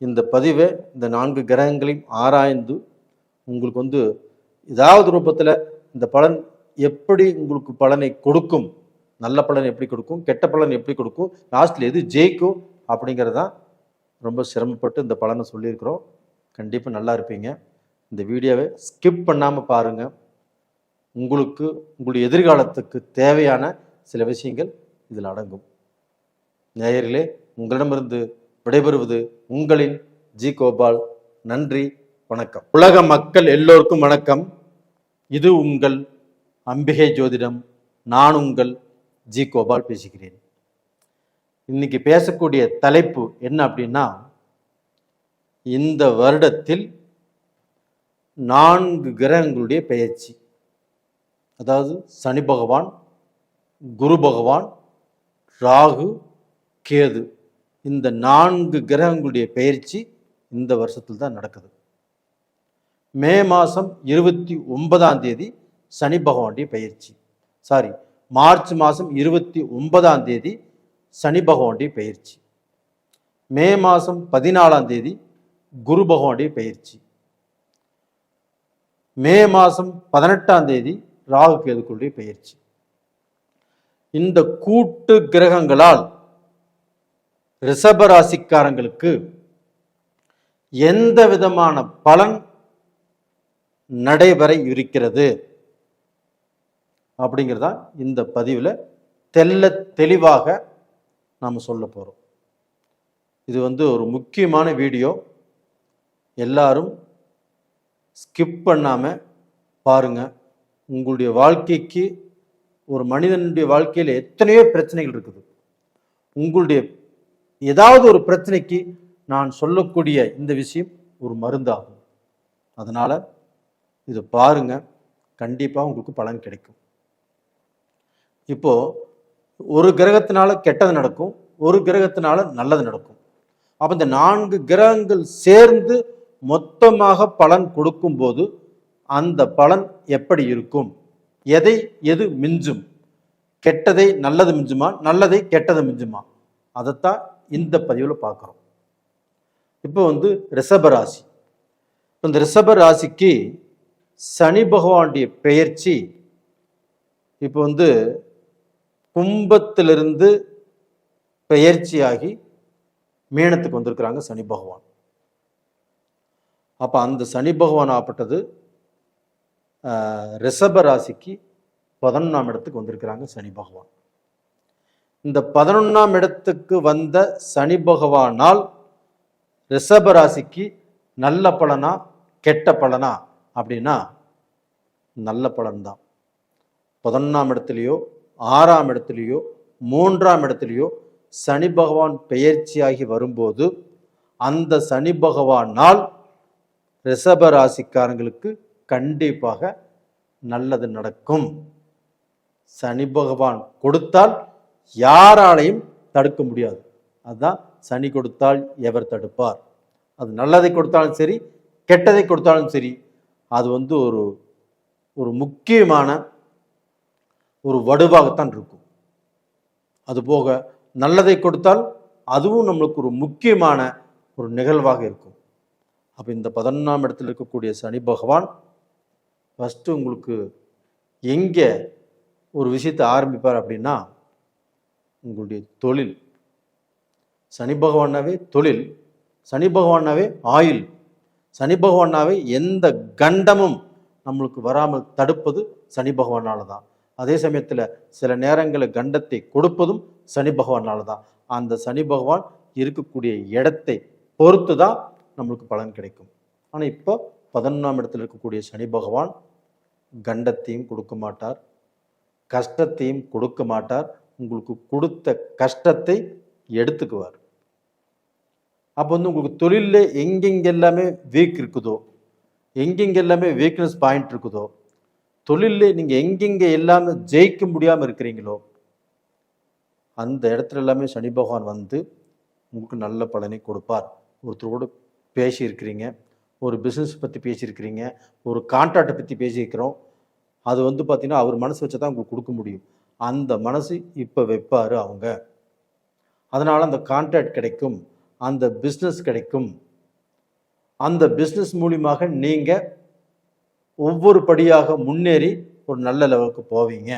இந்த பதிவை இந்த 4 கிரகங்களையும் ஆராய்ந்து உங்களுக்கு ஏதாவது ரூபத்தில் இந்த பலன் எப்படி உங்களுக்கு பலனை கொடுக்கும், நல்ல பலன் எப்படி கொடுக்கும், கெட்ட பலன் எப்படி கொடுக்கும், லாஸ்ட்டில் எது ஜெயிக்கும் அப்படிங்கிறதான் ரொம்ப சிரமப்பட்டு இந்த பலனை சொல்லியிருக்கிறோம். கண்டிப்பாக நல்லா இருப்பீங்க. இந்த வீடியோவை ஸ்கிப் பண்ணாமல் பாருங்கள். உங்களுக்கு உங்களுடைய எதிர்காலத்துக்கு தேவையான சில விஷயங்கள் இதில் அடங்கும். நேயர்களே, உங்களிடமிருந்து விடைபெறுவது உங்களின் ஜி கோபால். நன்றி, வணக்கம். உலக மக்கள் எல்லோருக்கும் வணக்கம். இது உங்கள் அம்பிகை ஜோதிடம். நான் உங்கள் ஜி கோபால் பேசுகிறேன். இன்னைக்கு பேசக்கூடிய தலைப்பு என்ன அப்படின்னா, இந்த வருடத்தில் 4 கிரகங்களுடைய பெயர்ச்சி. அதாவது சனி பகவான், குரு பகவான், ராகு, கேது, இந்த 4 கிரகங்களுடைய பெயர்ச்சி இந்த வருஷத்தில் தான் நடக்குது. மே மாதம் 29ஆம் தேதி சனி பகவானுடைய பெயர்ச்சி. மார்ச் மாதம் 29ஆம் தேதி சனி பகவானுடைய பெயர்ச்சி. மே மாதம் 14ஆம் தேதி குரு பகவானுடைய பெயர்ச்சி. மே மாதம் 18ஆம் தேதி ராகு கேதுக்களுடைய பெயர்ச்சி. இந்த கூட்டு கிரகங்களால் ரிஷபராசிக்காரங்களுக்கு எந்த விதமான பலன் நடைபெற இருக்கிறது அப்படிங்கிறதா இந்த பதிவில் தெளிவாக நாம் சொல்ல போகிறோம். இது ஒரு முக்கியமான வீடியோ. எல்லாரும் ஸ்கிப் பண்ணாமல் பாருங்கள். உங்களுடைய வாழ்க்கைக்கு, ஒரு மனிதனுடைய வாழ்க்கையில் எத்தனையோ பிரச்சனைகள் இருக்குது. உங்களுடைய ஏதாவது ஒரு பிரச்சனைக்கு நான் சொல்லக்கூடிய இந்த விஷயம் ஒரு மருந்தாகும். அதனால் இது பாருங்க, கண்டிப்பாக உங்களுக்கு பலன் கிடைக்கும். இப்போ ஒரு கிரகத்தினால கெட்டது நடக்கும், ஒரு கிரகத்தினால நல்லது நடக்கும். அப்போ இந்த 4 கிரகங்கள் சேர்ந்து மொத்தமாக பலன் கொடுக்கும்போது அந்த பலன் எப்படி இருக்கும், எது மிஞ்சும், கெட்டதை நல்லது மிஞ்சுமா, நல்லதை கெட்டது மிஞ்சுமா, அதைத்தான் இந்த பதிவில் பார்க்குறோம். இப்போ ரிஷபராசி. இந்த ரிஷபராசிக்கு சனி பகவானுடைய பெயர்ச்சி இப்போ கும்பத்திலிருந்து பெயர்ச்சியாகி மீனத்துக்கு வந்திருக்கிறாங்க சனி பகவான். அப்போ அந்த சனி பகவான் ஆப்பட்டது ரிஷபராசிக்கு 11ஆம் இடத்துக்கு வந்திருக்கிறாங்க சனி பகவான். இந்த 11ஆம் இடத்துக்கு வந்த சனி பகவானால் ரிஷபராசிக்கு நல்ல பலனா கெட்ட பலனா அப்படின்னா நல்ல பலன்தான். 11ஆம் இடத்துலையோ 6ஆம் இடத்துலையோ 3ஆம் இடத்துலையோ சனி பகவான் பெயர்ச்சியாகி வரும்போது அந்த சனி பகவானால் ரிஷபராசிக்காரங்களுக்கு கண்டிப்பாக நல்லது நடக்கும். சனி பகவான் கொடுத்தால் யாராலையும் தடுக்க முடியாது. அதுதான் சனி கொடுத்தால் எவர் தடுப்பார். அது நல்லதை கொடுத்தாலும் சரி, கெட்டதை கொடுத்தாலும் சரி, அது ஒரு முக்கியமான ஒரு வடுவாகத்தான் இருக்கும். அதுபோக நல்லதை கொடுத்தால் அதுவும் நம்மளுக்கு ஒரு முக்கியமான ஒரு நிகழ்வாக இருக்கும். அப்போ இந்த 11ஆம் இடத்தில் இருக்கக்கூடிய சனி பகவான் ஃபஸ்ட்டு உங்களுக்கு எங்கே ஒரு விஷயத்தை ஆரம்பிப்பார் அப்படின்னா, உங்களுடைய தொழில். சனி பகவானாவே தொழில், சனி பகவானாவே ஆயுள், சனி பகவானாவே எந்த கண்டமும் நம்மளுக்கு வராமல் தடுப்பது சனி பகவானால தான். அதே சமயத்தில் சில நேரங்களில் கண்டத்தை கொடுப்பதும் சனி பகவானால தான். அந்த சனி பகவான் இருக்கக்கூடிய இடத்தை பொறுத்து தான் நம்மளுக்கு பலன் கிடைக்கும். ஆனால் இப்போ 11ஆம் இடத்தில் இருக்கக்கூடிய சனி பகவான் கண்டத்தையும் கொடுக்க மாட்டார், கஷ்டத்தையும் கொடுக்க மாட்டார். உங்களுக்கு கொடுத்த கஷ்டத்தை எடுத்துக்குவார். அப்போ உங்களுக்கு தொழிலில் எங்கெங்கெல்லாமே வீக் இருக்குதோ, எங்கெங்கெல்லாமே வீக்னஸ் பாயிண்ட் இருக்குதோ, தொழிலில் நீங்கள் எங்கெங்கே எல்லாமே ஜெயிக்க முடியாமல் இருக்கிறீங்களோ அந்த இடத்துல எல்லாமே சனி பகவான் வந்து உங்களுக்கு நல்ல பலனை கொடுப்பார். ஒருத்தரோடு பேசியிருக்கிறீங்க, ஒரு பிஸ்னஸ் பற்றி பேசியிருக்கிறீங்க, ஒரு கான்ட்ராக்டை பற்றி பேசியிருக்கிறோம், அது பார்த்திங்கன்னா அவர் மனசு வச்சா தான் உங்களுக்கு கொடுக்க முடியும். அந்த மனசு இப்போ வைப்பார் அவங்க. அதனால் அந்த கான்ட்ராக்ட் கிடைக்கும், அந்த பிஸ்னஸ் கிடைக்கும். அந்த பிஸ்னஸ் மூலியமாக நீங்கள் ஒவ்வொரு படியாக முன்னேறி ஒரு நல்ல லெவலுக்கு போவீங்க.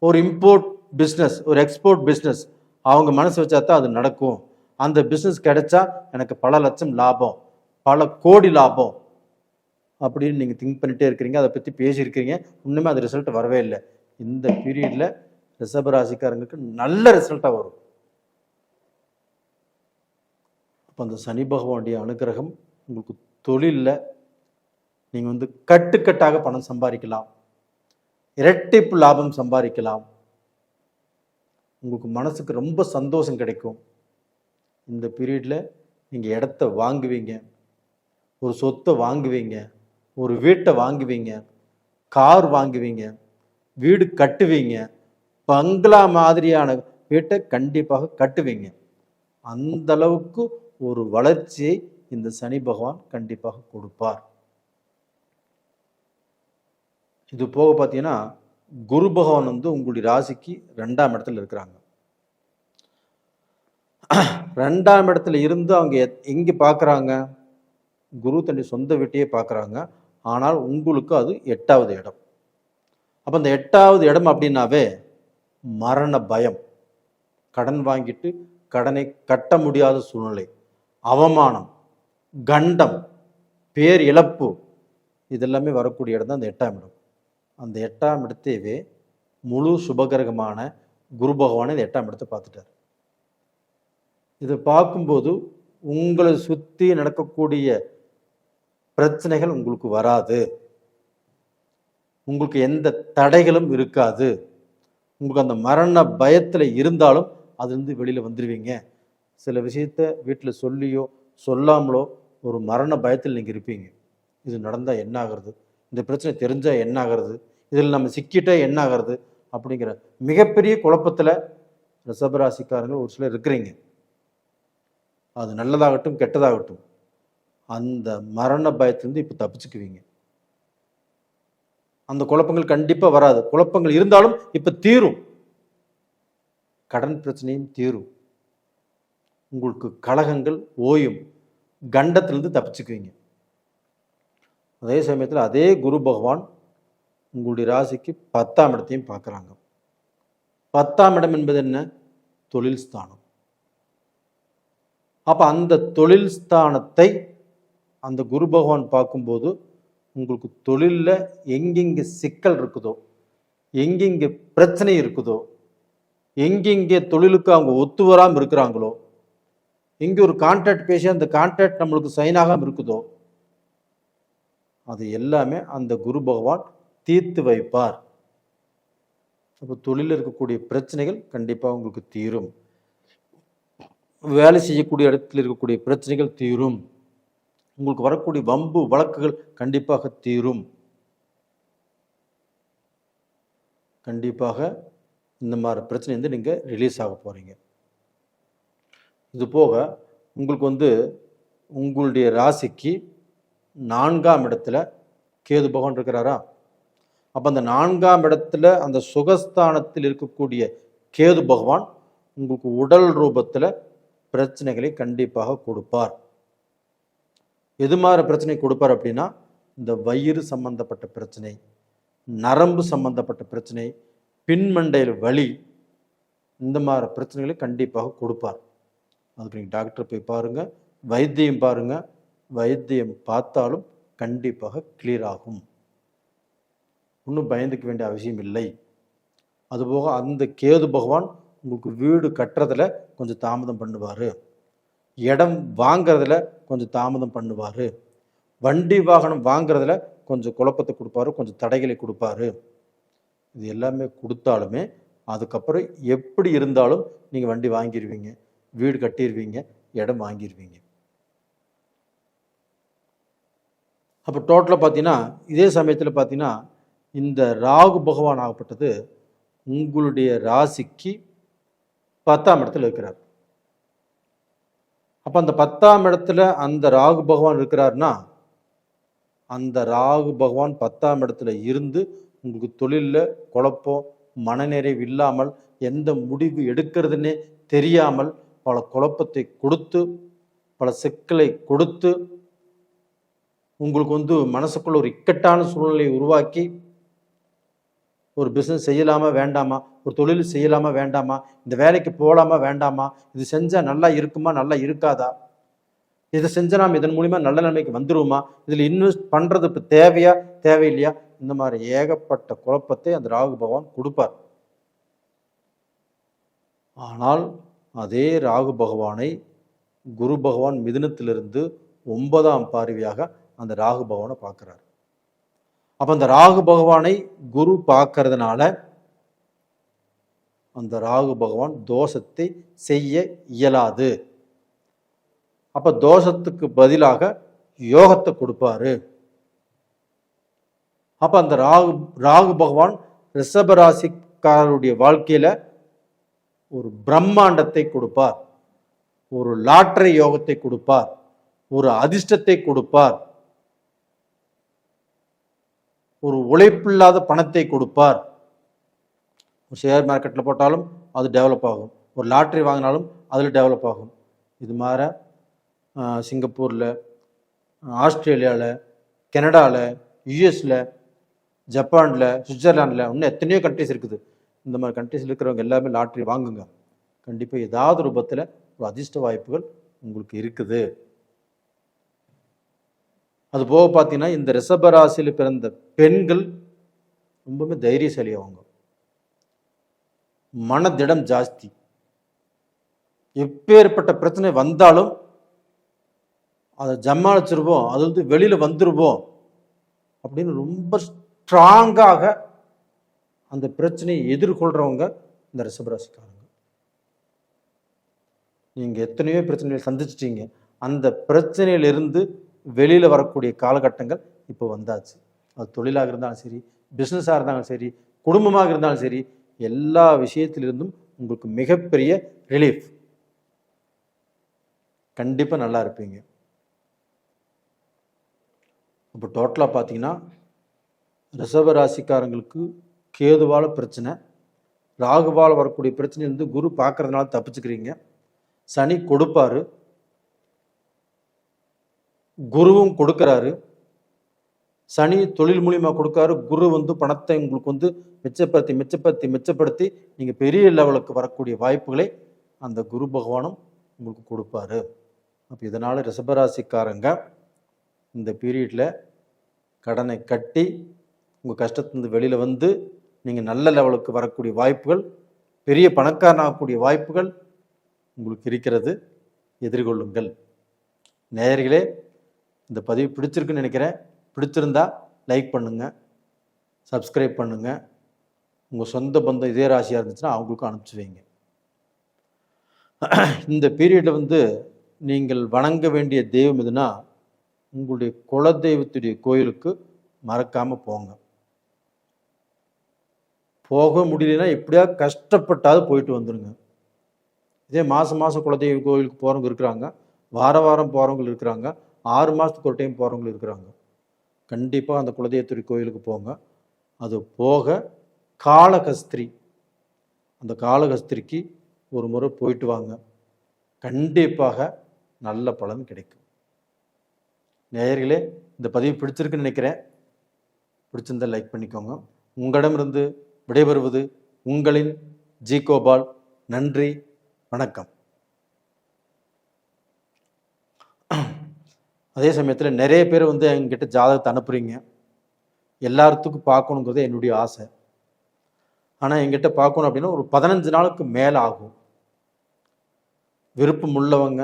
ஒரு இம்போர்ட் பிஸ்னஸ், ஒரு எக்ஸ்போர்ட் பிஸ்னஸ் அவங்க மனசு வச்சா தான் அது நடக்கும். அந்த பிஸ்னஸ் கிடைச்சா எனக்கு பல லட்சம் லாபம், பல கோடி லாபம் அப்படின்னு நீங்கள் திங்க் பண்ணிகிட்டே இருக்கிறீங்க, அதை பற்றி பேசியிருக்கிறீங்க, இன்னுமே அது ரிசல்ட் வரவே இல்லை. இந்த பீரியடில் ரிஷபராசிக்காரங்களுக்கு நல்ல ரிசல்ட்டாக வரும். அப்போ அந்த சனி பகவானுடைய அனுகிரகம் உங்களுக்கு தொழிலில் நீங்கள் கட்டுக்கட்டாக பணம் சம்பாதிக்கலாம், இரட்டிப்பு லாபம் சம்பாதிக்கலாம், உங்களுக்கு மனசுக்கு ரொம்ப சந்தோஷம் கிடைக்கும். இந்த பீரியடில் நீங்கள் இடத்த வாங்குவீங்க, ஒரு சொத்தை வாங்குவீங்க, ஒரு வீட்டை வாங்குவீங்க, கார் வாங்குவீங்க, வீடு கட்டுவீங்க, பங்களா மாதிரியான வீட்டை கண்டிப்பாக கட்டுவீங்க. அந்த அளவுக்கு ஒரு வளர்ச்சியை இந்த சனி பகவான் கண்டிப்பாக கொடுப்பார். இது போக பார்த்தீங்கன்னா குரு பகவான் உங்களுடைய ராசிக்கு 2ஆம் இடத்துல இருக்கிறாங்க. 2ஆம் இடத்துல இருந்து அவங்க எங்கே பார்க்குறாங்க? குரு தன்னுடைய சொந்த வீட்டையே பார்க்குறாங்க. ஆனால் உங்களுக்கு அது 8வது இடம். அப்போ அந்த 8வது இடம் அப்படின்னாவே மரண பயம், கடன் வாங்கிட்டு கடனை கட்ட முடியாத சூழ்நிலை, அவமானம், கண்டம், பேர் இழப்பு, இதெல்லாமே வரக்கூடிய இடம் தான் அந்த 8ஆம் இடம். அந்த 8ஆம் இடத்தையே முழு சுபகிரகமான குரு பகவான் இந்த 8ஆம் இடத்தை பார்த்துட்டார். இதை பார்க்கும்போது உங்களை சுற்றி நடக்கக்கூடிய பிரச்சனைகள் உங்களுக்கு வராது, உங்களுக்கு எந்த தடைகளும் இருக்காது. உங்களுக்கு அந்த மரண பயத்தில் இருந்தாலும் அதுலேருந்து வெளியில் வந்துடுவீங்க. சில விஷயத்த வீட்டில் சொல்லியோ சொல்லாமலோ ஒரு மரண பயத்தில் நீங்கள் இருப்பீங்க. இது நடந்தால் என்ன ஆகிறது, இந்த பிரச்சனை தெரிஞ்சால் என்ன ஆகிறது, இதில் நம்ம சிக்கிட்டா என்ன ஆகிறது அப்படிங்கிற மிகப்பெரிய குழப்பத்தில் ரிஷபராசிக்காரங்க ஒரு சிலர் இருக்கிறீங்க. அது நல்லதாகட்டும் கெட்டதாகட்டும், அந்த மரண பயத்திலிருந்து இப்போ தப்பிச்சுக்குவீங்க. அந்த குழப்பங்கள் கண்டிப்பாக வராது. குழப்பங்கள் இருந்தாலும் இப்போ தீரும். கடன் பிரச்சனையும் தீரும், உங்களுக்கு கலகங்கள் ஓயும், கண்டத்திலிருந்து தப்பிச்சுக்குவீங்க. அதே சமயத்தில் அதே குரு பகவான் உங்களுடைய ராசிக்கு 10ஆம் இடத்தையும் பார்க்குறாங்க. 10ஆம் இடம் என்பது என்ன? தொழில் ஸ்தானம். அப்போ அந்த தொழில் ஸ்தானத்தை அந்த குரு பகவான் பார்க்கும்போது உங்களுக்கு தொழிலில் எங்கெங்கே சிக்கல் இருக்குதோ, எங்கெங்கே பிரச்சனை இருக்குதோ, எங்கெங்கே தொழிலுக்கு அவங்க ஒத்து வராமல் இருக்கிறாங்களோ, எங்கே ஒரு கான்ட்ராக்ட் பேசி அந்த கான்ட்ராக்ட் நம்மளுக்கு சைன் ஆகாமல் இருக்குதோ, அது எல்லாமே அந்த குரு பகவான் தீர்த்து வைப்பார். அப்போ தொழிலில் இருக்கக்கூடிய பிரச்சனைகள் கண்டிப்பாக உங்களுக்கு தீரும். வேலை செய்யக்கூடிய இடத்துல இருக்கக்கூடிய பிரச்சனைகள் தீரும். உங்களுக்கு வரக்கூடிய வம்பு வழக்குகள் கண்டிப்பாக தீரும். கண்டிப்பாக இந்த மாதிரி பிரச்சனை நீங்கள் ரிலீஸ் ஆக போகிறீங்க. இது போக உங்களுக்கு உங்களுடைய ராசிக்கு 4ஆம் இடத்துல கேது பகவான் இருக்கிறாரா? அப்போ அந்த 4ஆம் இடத்துல அந்த சுகஸ்தானத்தில் இருக்கக்கூடிய கேது பகவான் உங்களுக்கு உடல் ரூபத்தில் பிரச்சனைகளை கண்டிப்பாக கொடுப்பார். எது மாதிரி பிரச்சனை கொடுப்பார் அப்படின்னா, இந்த வயிறு சம்பந்தப்பட்ட பிரச்சனை, நரம்பு சம்பந்தப்பட்ட பிரச்சனை, பின்மண்டையில் வலி, இந்த மாதிரி பிரச்சனைகளை கண்டிப்பாக கொடுப்பார். அதுக்கு நீங்கள் டாக்டர் போய் பாருங்கள், வைத்தியம் பாருங்கள். வைத்தியம் பார்த்தாலும் கண்டிப்பாக கிளியர் ஆகும். ஒன்றும் பயந்துக்க வேண்டிய அவசியம் இல்லை. அதுபோக அந்த கேது பகவான் உங்களுக்கு வீடு கட்டுறதுல கொஞ்சம் தாமதம் பண்ணுவார், இடம் வாங்கிறதுல கொஞ்சம் தாமதம் பண்ணுவார், வண்டி வாகனம் வாங்கிறதுல கொஞ்சம் குழப்பத்தை கொடுப்பாரு, கொஞ்சம் தடைகளை கொடுப்பாரு. இது எல்லாமே கொடுத்தாலுமே அதுக்கப்புறம் எப்படி இருந்தாலும் நீங்கள் வண்டி வாங்கிடுவீங்க, வீடு கட்டிடுவீங்க, இடம் வாங்கிடுவீங்க. அப்போ டோட்டலாக பார்த்தீங்கன்னா இதே சமயத்தில் பார்த்தீங்கன்னா இந்த ராகு பகவான் ஆகப்பட்டது உங்களுடைய ராசிக்கு 10ஆம் இடத்துல இருக்கிறார். அப்போ அந்த 10ஆம் இடத்துல அந்த ராகு பகவான் இருக்கிறார்னா, அந்த ராகு பகவான் 10ஆம் இடத்துல இருந்து உங்களுக்கு தொழிலில் குழப்பம், மனநிறைவு இல்லாமல், எந்த முடிவு எடுக்கிறதுனே தெரியாமல் பல குழப்பத்தை கொடுத்து, பல சிக்கலை கொடுத்து, உங்களுக்கு மனசுக்குள்ள ஒரு இக்கட்டான சூழ்நிலையை உருவாக்கி, ஒரு பிஸ்னஸ் செய்யலாமா வேண்டாமா, ஒரு தொழில் செய்யலாமா வேண்டாமா, இந்த வேலைக்கு போகலாமா வேண்டாமா, இது செஞ்சால் நல்லா இருக்குமா நல்லா இருக்காதா, இதை செஞ்சால் நாம் இதன் மூலிமா நல்ல நிலைமைக்கு வந்துடுவோமா, இதில் இன்வெஸ்ட் பண்ணுறது இப்போ தேவையா தேவையில்லையா, இந்த மாதிரி ஏகப்பட்ட குழப்பத்தை அந்த ராகு பகவான் கொடுப்பார். ஆனால் அதே ராகு பகவானை குரு பகவான் மிதுனத்திலிருந்து 9ஆம் பார்வையாக அந்த ராகு பகவானை பார்க்குறார். அப்போ அந்த ராகு பகவானை குரு பார்க்கறதுனால அந்த ராகு பகவான் தோஷத்தை செய்ய இயலாது. அப்போ தோஷத்துக்கு பதிலாக யோகத்தை கொடுப்பாரு. அப்போ அந்த ராகு பகவான் ரிஷபராசிக்காரருடைய வாழ்க்கையில் ஒரு பிரம்மாண்டத்தை கொடுப்பார், ஒரு லாட்டரி யோகத்தை கொடுப்பார், ஒரு அதிர்ஷ்டத்தை கொடுப்பார், ஒரு உழைப்பில்லாத பணத்தை கொடுப்பார். ஒரு ஷேர் மார்க்கெட்டில் போட்டாலும் அது டெவலப் ஆகும், ஒரு லாட்ரி வாங்கினாலும் அதில் டெவலப் ஆகும். இது மாதிரி சிங்கப்பூரில், ஆஸ்திரேலியாவில், கனடாவில், யூஎஸில், ஜப்பானில், சுவிட்சர்லாண்டில், இன்னும் எத்தனையோ கண்ட்ரிஸ் இருக்குது. இந்த மாதிரி கண்ட்ரிஸில் இருக்கிறவங்க எல்லாமே லாட்ரி வாங்குங்க. கண்டிப்பாக ஏதாவது ரூபத்தில் ஒரு அதிர்ஷ்ட வாய்ப்புகள் உங்களுக்கு இருக்குது. அது போக பார்த்தீங்கன்னா இந்த ரிஷபராசியில் பிறந்த பெண்கள் ரொம்பவே தைரியசாலி, அவங்க மனதிடம் ஜாஸ்தி. எப்பேற்பட்ட பிரச்சனை வந்தாலும் அதை ஜமாளிச்சிருவோம், அது வெளியில் வந்துருவோம் அப்படின்னு ரொம்ப ஸ்ட்ராங்காக அந்த பிரச்சனையை எதிர்கொள்கிறவங்க இந்த ரிஷபராசிக்காரங்க. நீங்கள் எத்தனையோ பிரச்சனைகளை சந்திச்சிட்டீங்க, அந்த பிரச்சனையிலிருந்து வெளியில் வரக்கூடிய காலகட்டங்கள் இப்போ வந்தாச்சு. அது தொழிலாக இருந்தாலும் சரி, பிஸ்னஸாக இருந்தாலும் சரி, குடும்பமாக இருந்தாலும் சரி, எல்லா விஷயத்திலிருந்தும் உங்களுக்கு மிகப்பெரிய ரிலீஃப். கண்டிப்பாக நல்லா இருப்பீங்க. இப்போ டோட்டலாக பார்த்தீங்கன்னா ரிஷபராசிக்காரங்களுக்கு கேதுவால் பிரச்சனை, ராகுவால் வரக்கூடிய பிரச்சனையிலிருந்து குரு பார்க்கறதுனால தப்பிச்சுக்கிறீங்க. சனி கொடுப்பாரு, குருவும் கொடுக்குறாரு. சனி தொழில் மூலியமாக கொடுக்காரு, குரு பணத்தை உங்களுக்கு மிச்சப்படுத்தி நீங்கள் பெரிய லெவலுக்கு வரக்கூடிய வாய்ப்புகளை அந்த குரு பகவானும் உங்களுக்கு கொடுப்பாரு. அப்போ இதனால் ரிஷபராசிக்காரங்க இந்த பீரியடில் கடனை கட்டி உங்கள் கஷ்டத்துலேருந்து வெளியில் வந்து நீங்கள் நல்ல லெவலுக்கு வரக்கூடிய வாய்ப்புகள், பெரிய பணக்காரனாகக்கூடிய வாய்ப்புகள் உங்களுக்கு இருக்கிறது. எதிர்கொள்ளுங்கள். நேயர்களே, இந்த பதிவு பிடிச்சிருக்குன்னு நினைக்கிறேன். பிடிச்சிருந்தா லைக் பண்ணுங்கள், சப்ஸ்கிரைப் பண்ணுங்கள். உங்கள் சொந்த பந்தம் இதே ராசியாக இருந்துச்சுன்னா அவங்களுக்கும் அனுப்பிச்சி வைங்க. இந்த பீரியடில் நீங்கள் வணங்க வேண்டிய தெய்வம் எதுனா, உங்களுடைய குலதெய்வத்துடைய கோயிலுக்கு மறக்காமல் போங்க. போக முடியலன்னா எப்படியா கஷ்டப்பட்டாவது போயிட்டு வந்துடுங்க. இதே மாதம் குலதெய்வ கோயிலுக்கு போகிறவங்க இருக்கிறாங்க, வாரம் போகிறவங்க இருக்கிறாங்க, 6 மாதத்துக்கு ஒரு டைம் போகிறவங்க இருக்கிறாங்க. கண்டிப்பாக அந்த குலதெய்வத்துறை கோயிலுக்கு போங்க. அது போக காளகஸ்திரி, அந்த காளகஸ்திரிக்கு ஒரு முறை போயிட்டு வாங்க, கண்டிப்பாக நல்ல பலன் கிடைக்கும். நேயர்களே, இந்த பதிவு பிடிச்சிருக்குன்னு நினைக்கிறேன். பிடிச்சிருந்தா லைக் பண்ணிக்கோங்க. உங்களிடமிருந்து விடைபெறுவது உங்களின் ஜி கோபால். நன்றி, வணக்கம். அதே சமயத்தில் நிறைய பேர் என்கிட்ட ஜாதகத்தை அனுப்புறீங்க. எல்லாத்துக்கும் பார்க்கணுங்கிறது என்னுடைய ஆசை. ஆனால் என்கிட்ட பார்க்கணும் அப்படின்னா ஒரு 15 நாளுக்கு மேலே ஆகும். விருப்பம் உள்ளவங்க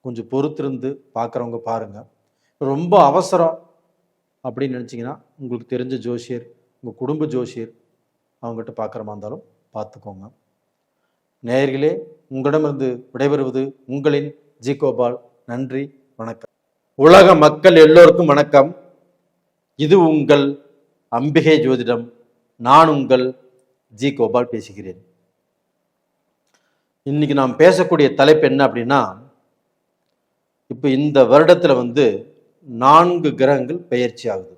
கொஞ்சம் பொறுத்திருந்து பார்க்குறவங்க பாருங்கள். ரொம்ப அவசரம் அப்படின்னு நினச்சிங்கன்னா உங்களுக்கு தெரிஞ்ச ஜோசியர், உங்கள் குடும்ப ஜோசியர் அவங்ககிட்ட பார்க்குற மாதிரி இருந்தாலும் பார்த்துக்கோங்க. நேயர்களே, உங்களிடமிருந்து விடைபெறுவது உங்களின் ஜி கோபால். நன்றி, வணக்கம். உலக மக்கள் எல்லோருக்கும் வணக்கம். இது உங்கள் அம்பிகை ஜோதிடம். நான் உங்கள் ஜி கோபால் பேசுகிறேன். இன்னைக்கு நாம் பேசக்கூடிய தலைப்பு என்ன அப்படின்னா, இப்போ இந்த வருடத்தில் 4 கிரகங்கள் பெயர்ச்சி ஆகுது.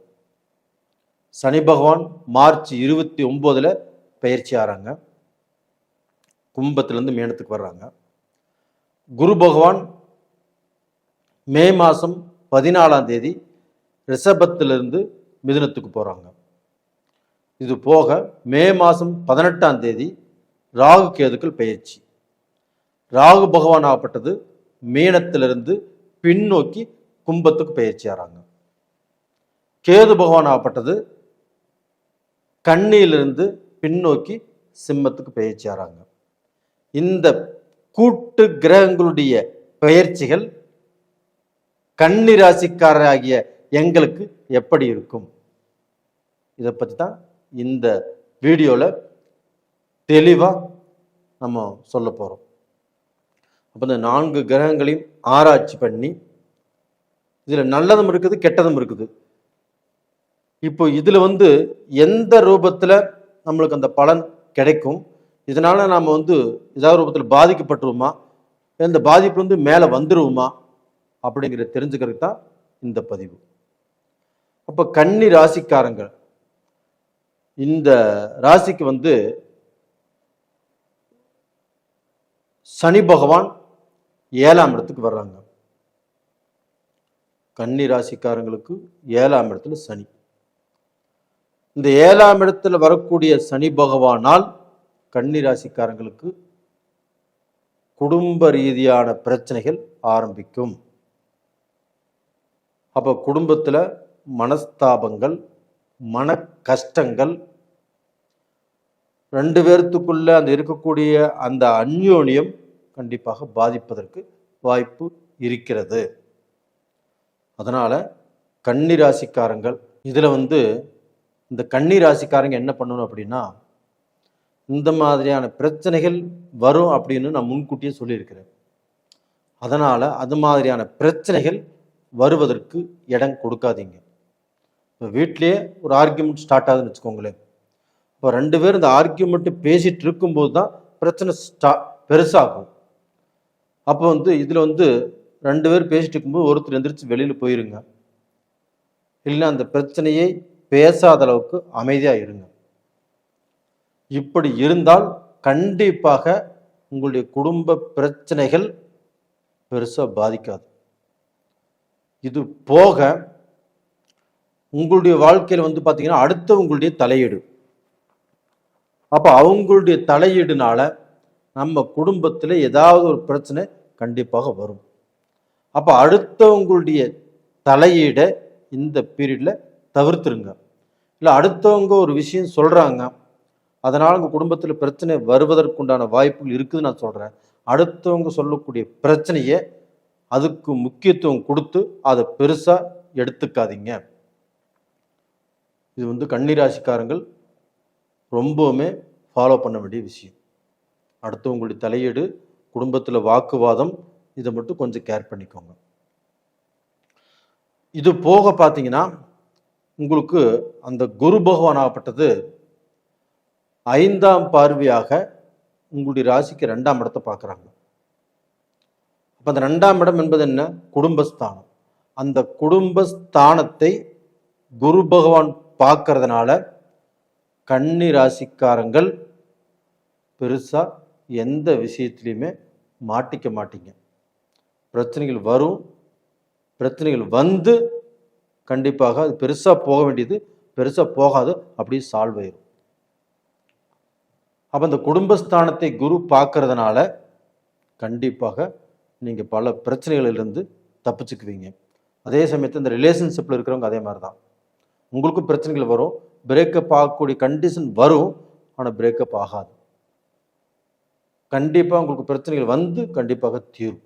சனி பகவான் மார்ச் 29 பெயர்ச்சி ஆகிறாங்க, கும்பத்திலேருந்து மீனத்துக்கு வர்றாங்க. குரு பகவான் மே மாதம் 14ஆம் தேதி ரிஷபத்திலிருந்து மிதுனத்துக்கு போகிறாங்க. இது போக மே மாதம் 18ஆம் தேதி ராகு கேதுக்கள் பெயர்ச்சி. ராகு பகவான் ஆகப்பட்டது மீனத்திலிருந்து பின்னோக்கி கும்பத்துக்கு பெயர்ச்சி ஆகிறாங்க. கேது பகவான் ஆகப்பட்டது கன்னியிலிருந்து பின்னோக்கி சிம்மத்துக்கு பெயர்ச்சி ஆகிறாங்க. இந்த கூட்டு கிரகங்களுடைய பெயர்ச்சிகள் கன்னி ராசிக்காரராகிய எங்களுக்கு எப்படி இருக்கும், இதை பற்றி தான் இந்த வீடியோவில் தெளிவாக நம்ம சொல்ல போகிறோம். அப்போ இந்த 4 கிரகங்களையும் ஆராய்ச்சி பண்ணி இதில் நல்லதும் இருக்குது, கெட்டதும் இருக்குது. இப்போ இதில் எந்த ரூபத்தில் நம்மளுக்கு அந்த பலன் கிடைக்கும், இதனால் நாம் ஏதாவது ரூபத்தில் பாதிக்கப்பட்டுருவோமா, இந்த பாதிப்பு மேலே வந்துடுவோமா அப்படிங்கிற தெரிஞ்சுக்கிறதுக்கு தான் இந்த பதிவு. அப்போ கன்னி ராசிக்காரங்க, இந்த ராசிக்கு சனி பகவான் 7ஆம் இடத்துக்கு வர்றாங்க. கன்னி ராசிக்காரங்களுக்கு 7ஆம் இடத்துல சனி. இந்த 7ஆம் இடத்துல வரக்கூடிய சனி பகவானால் கன்னி ராசிக்காரங்களுக்கு குடும்ப ரீதியான பிரச்சனைகள் ஆரம்பிக்கும். அப்போ குடும்பத்தில் மனஸ்தாபங்கள், மன கஷ்டங்கள், 2 பேர்த்துக்குள்ள அந்த இருக்கக்கூடிய அந்த அந்யோன்யம் கண்டிப்பாக பாதிப்பதற்கு வாய்ப்பு இருக்கிறது. அதனால கன்னி ராசிக்காரங்கள் இதில் இந்த கன்னி ராசிக்காரங்க என்ன பண்ணணும் அப்படின்னா, இந்த மாதிரியான பிரச்சனைகள் வரும் அப்படின்னு நான் முன்கூட்டியே சொல்லியிருக்கிறேன். அதனால் அது மாதிரியான பிரச்சனைகள் வருவதற்கு இடம் கொடுக்காதீங்க. இப்போ வீட்லேயே ஒரு ஆர்கியூமெண்ட் ஸ்டார்ட் ஆகுதுன்னு வச்சுக்கோங்களேன். இப்போ 2 பேர் இந்த ஆர்கியூமெண்ட்டு பேசிகிட்டு இருக்கும்போது தான் பிரச்சனை பெருசாகும். அப்போ இதில் 2 பேர் பேசிட்டு இருக்கும்போது ஒருத்தர் எந்திரிச்சு வெளியில் போயிருங்க. இல்லை அந்த பிரச்சனையை பேசாத அளவுக்கு அமைதியாக இருங்க. இப்படி இருந்தால் கண்டிப்பாக உங்களுடைய குடும்ப பிரச்சனைகள் பெருசாக பாதிக்காது. இது போக உங்களுடைய வாழ்க்கையில் பார்த்தீங்கன்னா அடுத்தவங்களுடைய தலையீடு. அப்போ அவங்களுடைய தலையீடுனால நம்ம குடும்பத்தில் ஏதாவது ஒரு பிரச்சனை கண்டிப்பாக வரும். அப்போ அடுத்தவங்களுடைய தலையீடை இந்த பீரியடில் தவிர்த்துருங்க. இல்லை அடுத்தவங்க ஒரு விஷயம் சொல்கிறாங்க, அதனால் உங்கள் குடும்பத்தில் பிரச்சனை வருவதற்குண்டான வாய்ப்புகள் இருக்குதுன்னு நான் சொல்கிறேன். அடுத்தவங்க சொல்லக்கூடிய பிரச்சனையை அதுக்கு முக்கியத்துவம் கொடுத்து அதை பெருசாக எடுத்துக்காதீங்க. இது கன்னி ராசிக்காரங்கள் ரொம்பவுமே ஃபாலோ பண்ண வேண்டிய விஷயம். அடுத்தவங்களுடைய தலையீடு, குடும்பத்தில் வாக்குவாதம், இதை மட்டும் கொஞ்சம் கேர் பண்ணிக்கோங்க. இது போக பார்த்தீங்கன்னா உங்களுக்கு அந்த குரு பகவான் ஆகப்பட்டது 5ஆம் பார்வையாக உங்களுடைய ராசிக்கு 2ஆம் இடத்தை பார்க்குறாங்க. அப்போ அந்த 2ஆம் இடம் என்பது என்ன? குடும்பஸ்தானம். அந்த குடும்பஸ்தானத்தை குரு பகவான் பார்க்கறதுனால கன்னி ராசிக்காரங்கள் பெருசாக எந்த விஷயத்துலையுமே மாட்டிக்க மாட்டீங்க. பிரச்சனைகள் வரும், பிரச்சனைகள் வந்து கண்டிப்பாக அது பெருசாக போக வேண்டியது பெருசாக போகாது, அப்படியே சால்வ் ஆயிடும். அப்போ இந்த குடும்பஸ்தானத்தை குரு பார்க்கறதுனால கண்டிப்பாக நீங்கள் பல பிரச்சனைகளிலிருந்து தப்பிச்சுக்குவீங்க. அதே சமயத்தில் இந்த ரிலேஷன்ஷிப்பில் இருக்கிறவங்க அதே மாதிரி தான். உங்களுக்கும் பிரச்சனைகள் வரும், பிரேக்கப் ஆகக்கூடிய கண்டிஷன் வரும், ஆனால் பிரேக்கப் ஆகாது. கண்டிப்பாக உங்களுக்கு பிரச்சனைகள் வந்து கண்டிப்பாக தீரும்.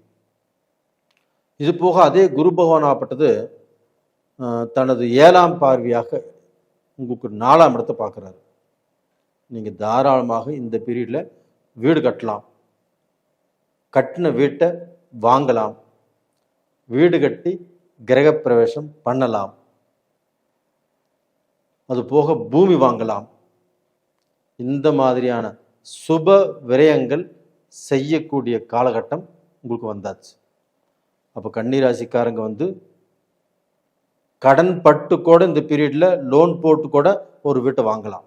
இது போக அதே குரு பகவான் ஆகப்பட்டது தனது 7ஆம் பார்வையாக உங்களுக்கு 4ஆம் இடத்தை பார்க்குறாரு. நீங்கள் தாராளமாக இந்த பீரியடில் வீடு கட்டலாம், கட்டின வீட்டை வாங்கலாம், வீடு கட்டி கிரகப்பிரவேசம் பண்ணலாம், அது போக பூமி வாங்கலாம். இந்த மாதிரியான சுப விரயங்கள் செய்யக்கூடிய காலகட்டம் உங்களுக்கு வந்தாச்சு. அப்போ கன்னிராசிக்காரங்க கடன் பட்டு கூட இந்த பீரியடில் லோன் போட்டு கூட ஒரு வீட்டை வாங்கலாம்.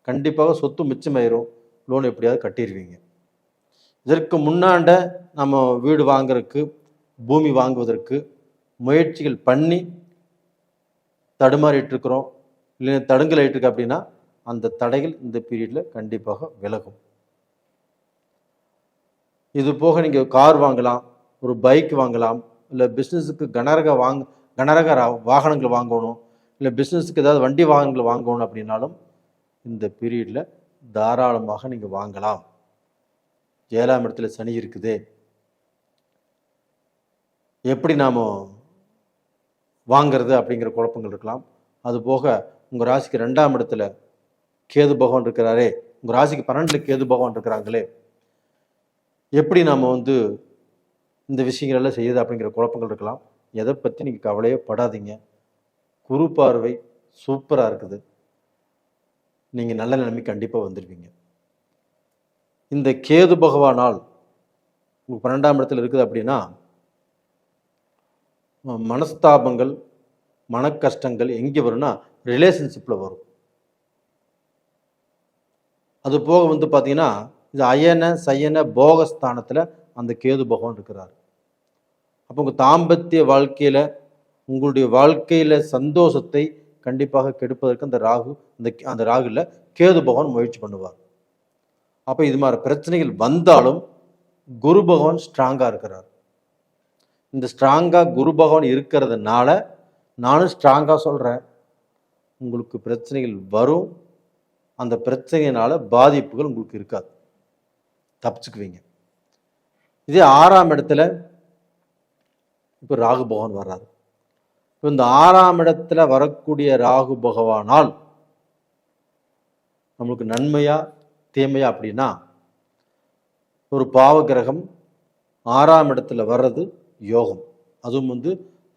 கண்டிப்பாக சொத்து மிச்சமாயிரும், லோன் எப்படியாவது கட்டிடுவீங்க. இதற்கு முன்னாண்ட நம்ம வீடு வாங்குறதுக்கு பூமி வாங்குவதற்கு முயற்சிகள் பண்ணி தடுமாறிட்டு இருக்கிறோம், இல்லை தடுங்கல் ஆகிட்டு இருக்கு அப்படின்னா அந்த தடைகள் இந்த பீரியடில் கண்டிப்பாக விலகும். இது போக நீங்கள் கார் வாங்கலாம், ஒரு பைக் வாங்கலாம், இல்லை பிஸ்னஸுக்கு கனரக வாகனங்கள் வாங்கணும், இல்லை பிஸ்னஸுக்கு ஏதாவது வண்டி வாகனங்கள் வாங்கணும் அப்படின்னாலும் இந்த பீரியடில் தாராளமாக நீங்கள் வாங்கலாம். 7ஆம் இடத்துல சனி இருக்குது, எப்படி நாம் வாங்கிறது அப்படிங்கிற குழப்பங்கள் இருக்கலாம். அது போக உங்கள் ராசிக்கு 2ஆம் இடத்துல கேது பகவான் இருக்கிறாரே, உங்கள் ராசிக்கு 12 கேது பகவான் இருக்கிறாங்களே, எப்படி நாம் இந்த விஷயங்கள் எல்லாம் செய்யுது அப்படிங்கிற குழப்பங்கள் இருக்கலாம். எதை பற்றி நீங்கள் கவலையே படாதீங்க. குரு பார்வை சூப்பராக இருக்குது, நீங்கள் நல்ல நிலைமை கண்டிப்பாக வந்துடுவீங்க. இந்த கேது பகவானால் உங்களுக்கு 12ஆம் இடத்துல இருக்குது அப்படின்னா மனஸ்தாபங்கள், மன கஷ்டங்கள் எங்கே வரும்னா ரிலேஷன்ஷிப்பில் வரும். அது போக பார்த்தீங்கன்னா இது அயன சயன போகஸ்தானத்தில் அந்த கேது பகவான் இருக்கிறார். அப்போ உங்கள் தாம்பத்திய வாழ்க்கையில், உங்களுடைய வாழ்க்கையில் சந்தோஷத்தை கண்டிப்பாக கெடுப்பதற்கு அந்த ராகுல கேது பகவான் முயற்சி பண்ணுவார். அப்போ இது மாதிரி பிரச்சனைகள் வந்தாலும் குரு பகவான் ஸ்ட்ராங்காக இருக்கிறார். இந்த ஸ்ட்ராங்காக குரு பகவான் இருக்கிறதுனால நானும் ஸ்ட்ராங்காக சொல்கிறேன், உங்களுக்கு பிரச்சனைகள் வரும், அந்த பிரச்சனையினால பாதிப்புகள் உங்களுக்கு இருக்காது, தப்பிச்சுக்குவீங்க. இதே 6ஆம் இடத்துல இப்போ ராகு பகவான் வர்றாரு. இப்போ இந்த 6ஆம் இடத்துல வரக்கூடிய ராகு பகவானால் நம்மளுக்கு நன்மையா தீமையா அப்படின்னா, ஒரு பாவ கிரகம் 6ஆம் இடத்துல வர்றது யோகம். அதுவும்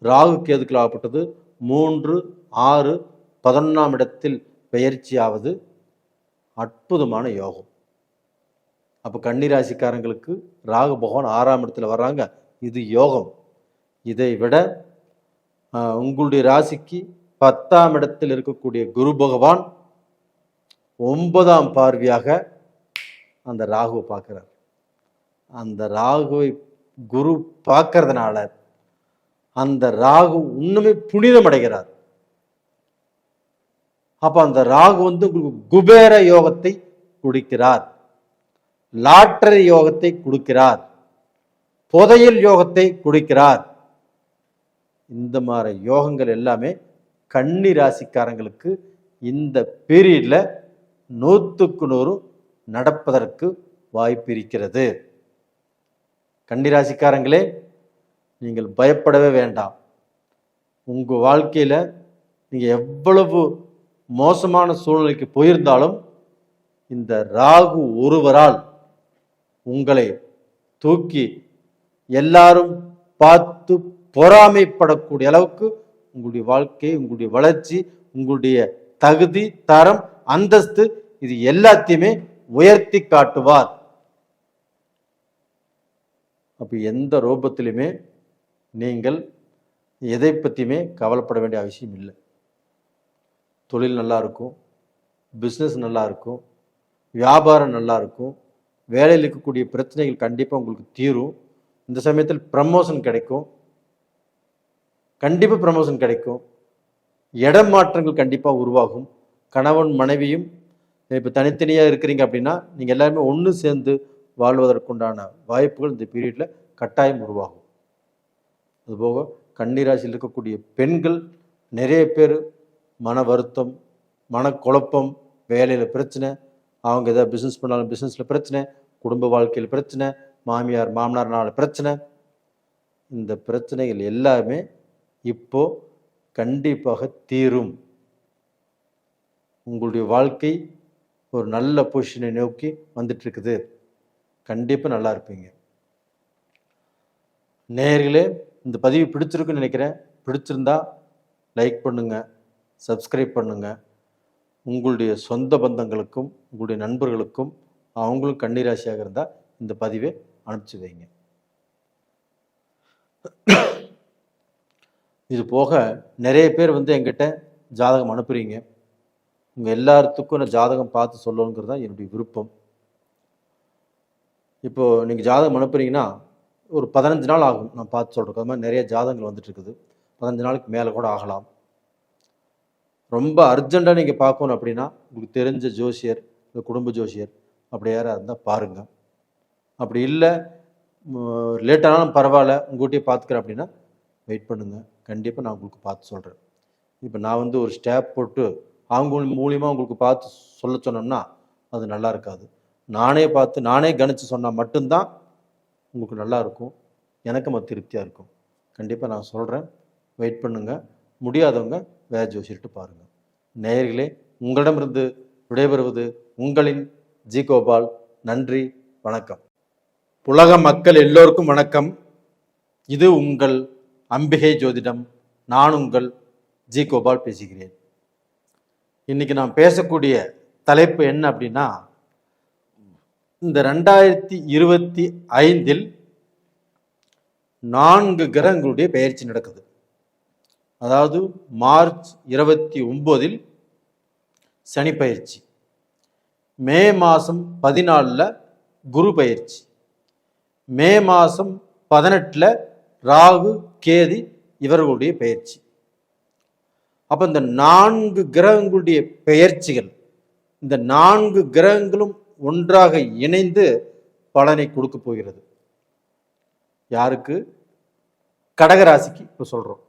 ராகு கேதுக்கள் ஆகப்பட்டது 3, 6, 11ஆம் இடத்தில் பெயர்ச்சியாவது அற்புதமான யோகம். அப்போ கன்னிராசிக்காரங்களுக்கு ராகு பகவான் 6ஆம் இடத்துல வர்றாங்க, இது யோகம். இதை விட உங்களுடைய ராசிக்கு 10ஆம் இடத்தில் இருக்கக்கூடிய குரு பகவான் 9ஆம் பார்வையாக அந்த ராகுவை பார்க்கிறார். அந்த ராகுவை குரு பார்க்கறதுனால அந்த ராகு இன்னுமே புனிதம் அடைகிறார். அப்ப அந்த ராகு உங்களுக்கு குபேர யோகத்தை கொடுக்கிறார், லாட்டரி யோகத்தை கொடுக்கிறார், புதையல் யோகத்தை கொடுக்கிறார். இந்த மாதிரி யோகங்கள் எல்லாமே கன்னி ராசிக்காரங்களுக்கு இந்த பீரியட்ல 100க்கு 100 நடப்பதற்கு வாய்ப்பு இருக்கிறது. கன்னிராசிக்காரங்களே, நீங்கள் பயப்படவே வேண்டாம். உங்கள் வாழ்க்கையில் நீங்கள் எவ்வளவு மோசமான சூழ்நிலைக்கு போயிருந்தாலும் இந்த ராகு ஒருவரால் உங்களை தூக்கி எல்லாரும் பார்த்து பொறாமைப்படக்கூடிய அளவுக்கு உங்களுடைய வாழ்க்கை, உங்களுடைய வளர்ச்சி, உங்களுடைய தகுதி, தரம், அந்தஸ்து இது எல்லாத்தையுமே உயர்த்தி காட்டுவார். அப்போ எந்த ரூபத்திலுமே நீங்கள் எதை பற்றியுமே கவலைப்பட வேண்டிய அவசியம் இல்லை. தொழில் நல்லா இருக்கும், பிஸ்னஸ் நல்லா இருக்கும், வியாபாரம் நல்லா இருக்கும், வேலையில் இருக்கக்கூடிய பிரச்சனைகள் கண்டிப்பாக உங்களுக்கு தீரும். இந்த சமயத்தில் ப்ரமோஷன் கிடைக்கும், கண்டிப்பாக ப்ரமோஷன் கிடைக்கும். இடம் மாற்றங்கள் கண்டிப்பாக உருவாகும். கணவன் மனைவியும் இப்போ தனித்தனியாக இருக்கிறீங்க அப்படின்னா நீங்கள் எல்லாருமே ஒன்று சேர்ந்து வாழ்வதற்குண்டான வாய்ப்புகள் இந்த பீரியடில் கட்டாயம் உருவாகும். அதுபோக கன்னிராசியில் இருக்கக்கூடிய பெண்கள் நிறைய பேர் மன வருத்தம், மனக்குழப்பம், வேலையில் பிரச்சனை, அவங்க எதாவது பிஸ்னஸ் பண்ணாலும் பிஸ்னஸில் பிரச்சனை, குடும்ப வாழ்க்கையில் பிரச்சனை, மாமியார் மாமனார்னால பிரச்சனை, இந்த பிரச்சனைகள் எல்லாமே இப்போ கண்டிப்பாக தீரும். உங்களுடைய வாழ்க்கை ஒரு நல்ல பொசிஷனை நோக்கி வந்துட்டு இருக்குது. கண்டிப்பாக நல்லா இருப்பீங்க. நேயர்களே, இந்த பதிவு பிடிச்சிருக்குன்னு நினைக்கிறேன். பிடிச்சிருந்தா லைக் பண்ணுங்க, சப்ஸ்கிரைப் பண்ணுங்க. உங்களுடைய சொந்த பந்தங்களுக்கும் உங்களுடைய நண்பர்களுக்கும் அவங்களும் கன்னிராசியாக இருந்தால் இந்த பதிவை அனுப்பிச்சு வைங்க. இது போக நிறைய பேர் என்கிட்ட ஜாதகம் அனுப்புகிறீங்க. உங்கள் எல்லாத்துக்கும் நான் ஜாதகம் பார்த்து சொல்லணுங்கிறது தான் என்னுடைய விருப்பம். இப்போது நீங்கள் ஜாதகம் அனுப்புகிறீங்கன்னா ஒரு 15 நாள் ஆகும் நான் பார்த்து சொல்கிறேன். அது மாதிரி நிறைய ஜாதகங்கள் வந்துட்டுருக்குது. 15 நாளுக்கு மேலே கூட ஆகலாம். ரொம்ப அர்ஜெண்ட்டாக நீங்கள் பார்க்கணும் அப்படின்னா உங்களுக்கு தெரிஞ்ச ஜோசியர், இல்லை குடும்ப ஜோசியர் அப்படி யாராக இருந்தால் பாருங்கள். அப்படி இல்லை லேட்டானாலும் பரவாயில்ல உங்கள்கிட்டயே பார்த்துக்கிறேன் அப்படின்னா வெயிட் பண்ணுங்கள். கண்டிப்பாக நான் உங்களுக்கு பார்த்து சொல்கிறேன். இப்போ நான் ஒரு ஸ்டாப் போட்டு அவங்க மூலியமாக உங்களுக்கு பார்த்து சொல்ல சொன்னோம்னா அது நல்லா இருக்காது. நானே பார்த்து நானே கணித்து சொன்னால் மட்டும்தான் உங்களுக்கு நல்லா இருக்கும், எனக்கும் அது திருப்தியாக இருக்கும். கண்டிப்பாக நான் சொல்கிறேன், வெயிட் பண்ணுங்கள். முடியாதவங்க வேறு ஜோசிட்டு பாருங்கள். நேயர்களே, உங்களிடமிருந்து விடைபெறுவது உங்களின் ஜி கோபால். நன்றி, வணக்கம். உலக மக்கள் எல்லோருக்கும் வணக்கம். இது உங்கள் அம்பிகை ஜோதிடம். நான் உங்கள் ஜி கோபால் பேசுகிறேன். இன்னைக்கு நான் பேசக்கூடிய தலைப்பு என்ன அப்படின்னா, இந்த 2025 4 கிரகங்களுடைய பெயர்ச்சி நடக்குது. அதாவது மார்ச் 29 சனி பயிற்சி, மே மாதம் 14 குரு பயிற்சி, மே மாதம் 18 ராகு கேது இவர்களுடைய பெயர்ச்சி. அப்போ இந்த 4 கிரகங்களுடைய பெயர்ச்சிகள், இந்த 4 கிரகங்களும் ஒன்றாக இணைந்து பலனை கொடுக்க போகிறது. யாருக்கு? கடகராசிக்கு இப்போ சொல்கிறோம்.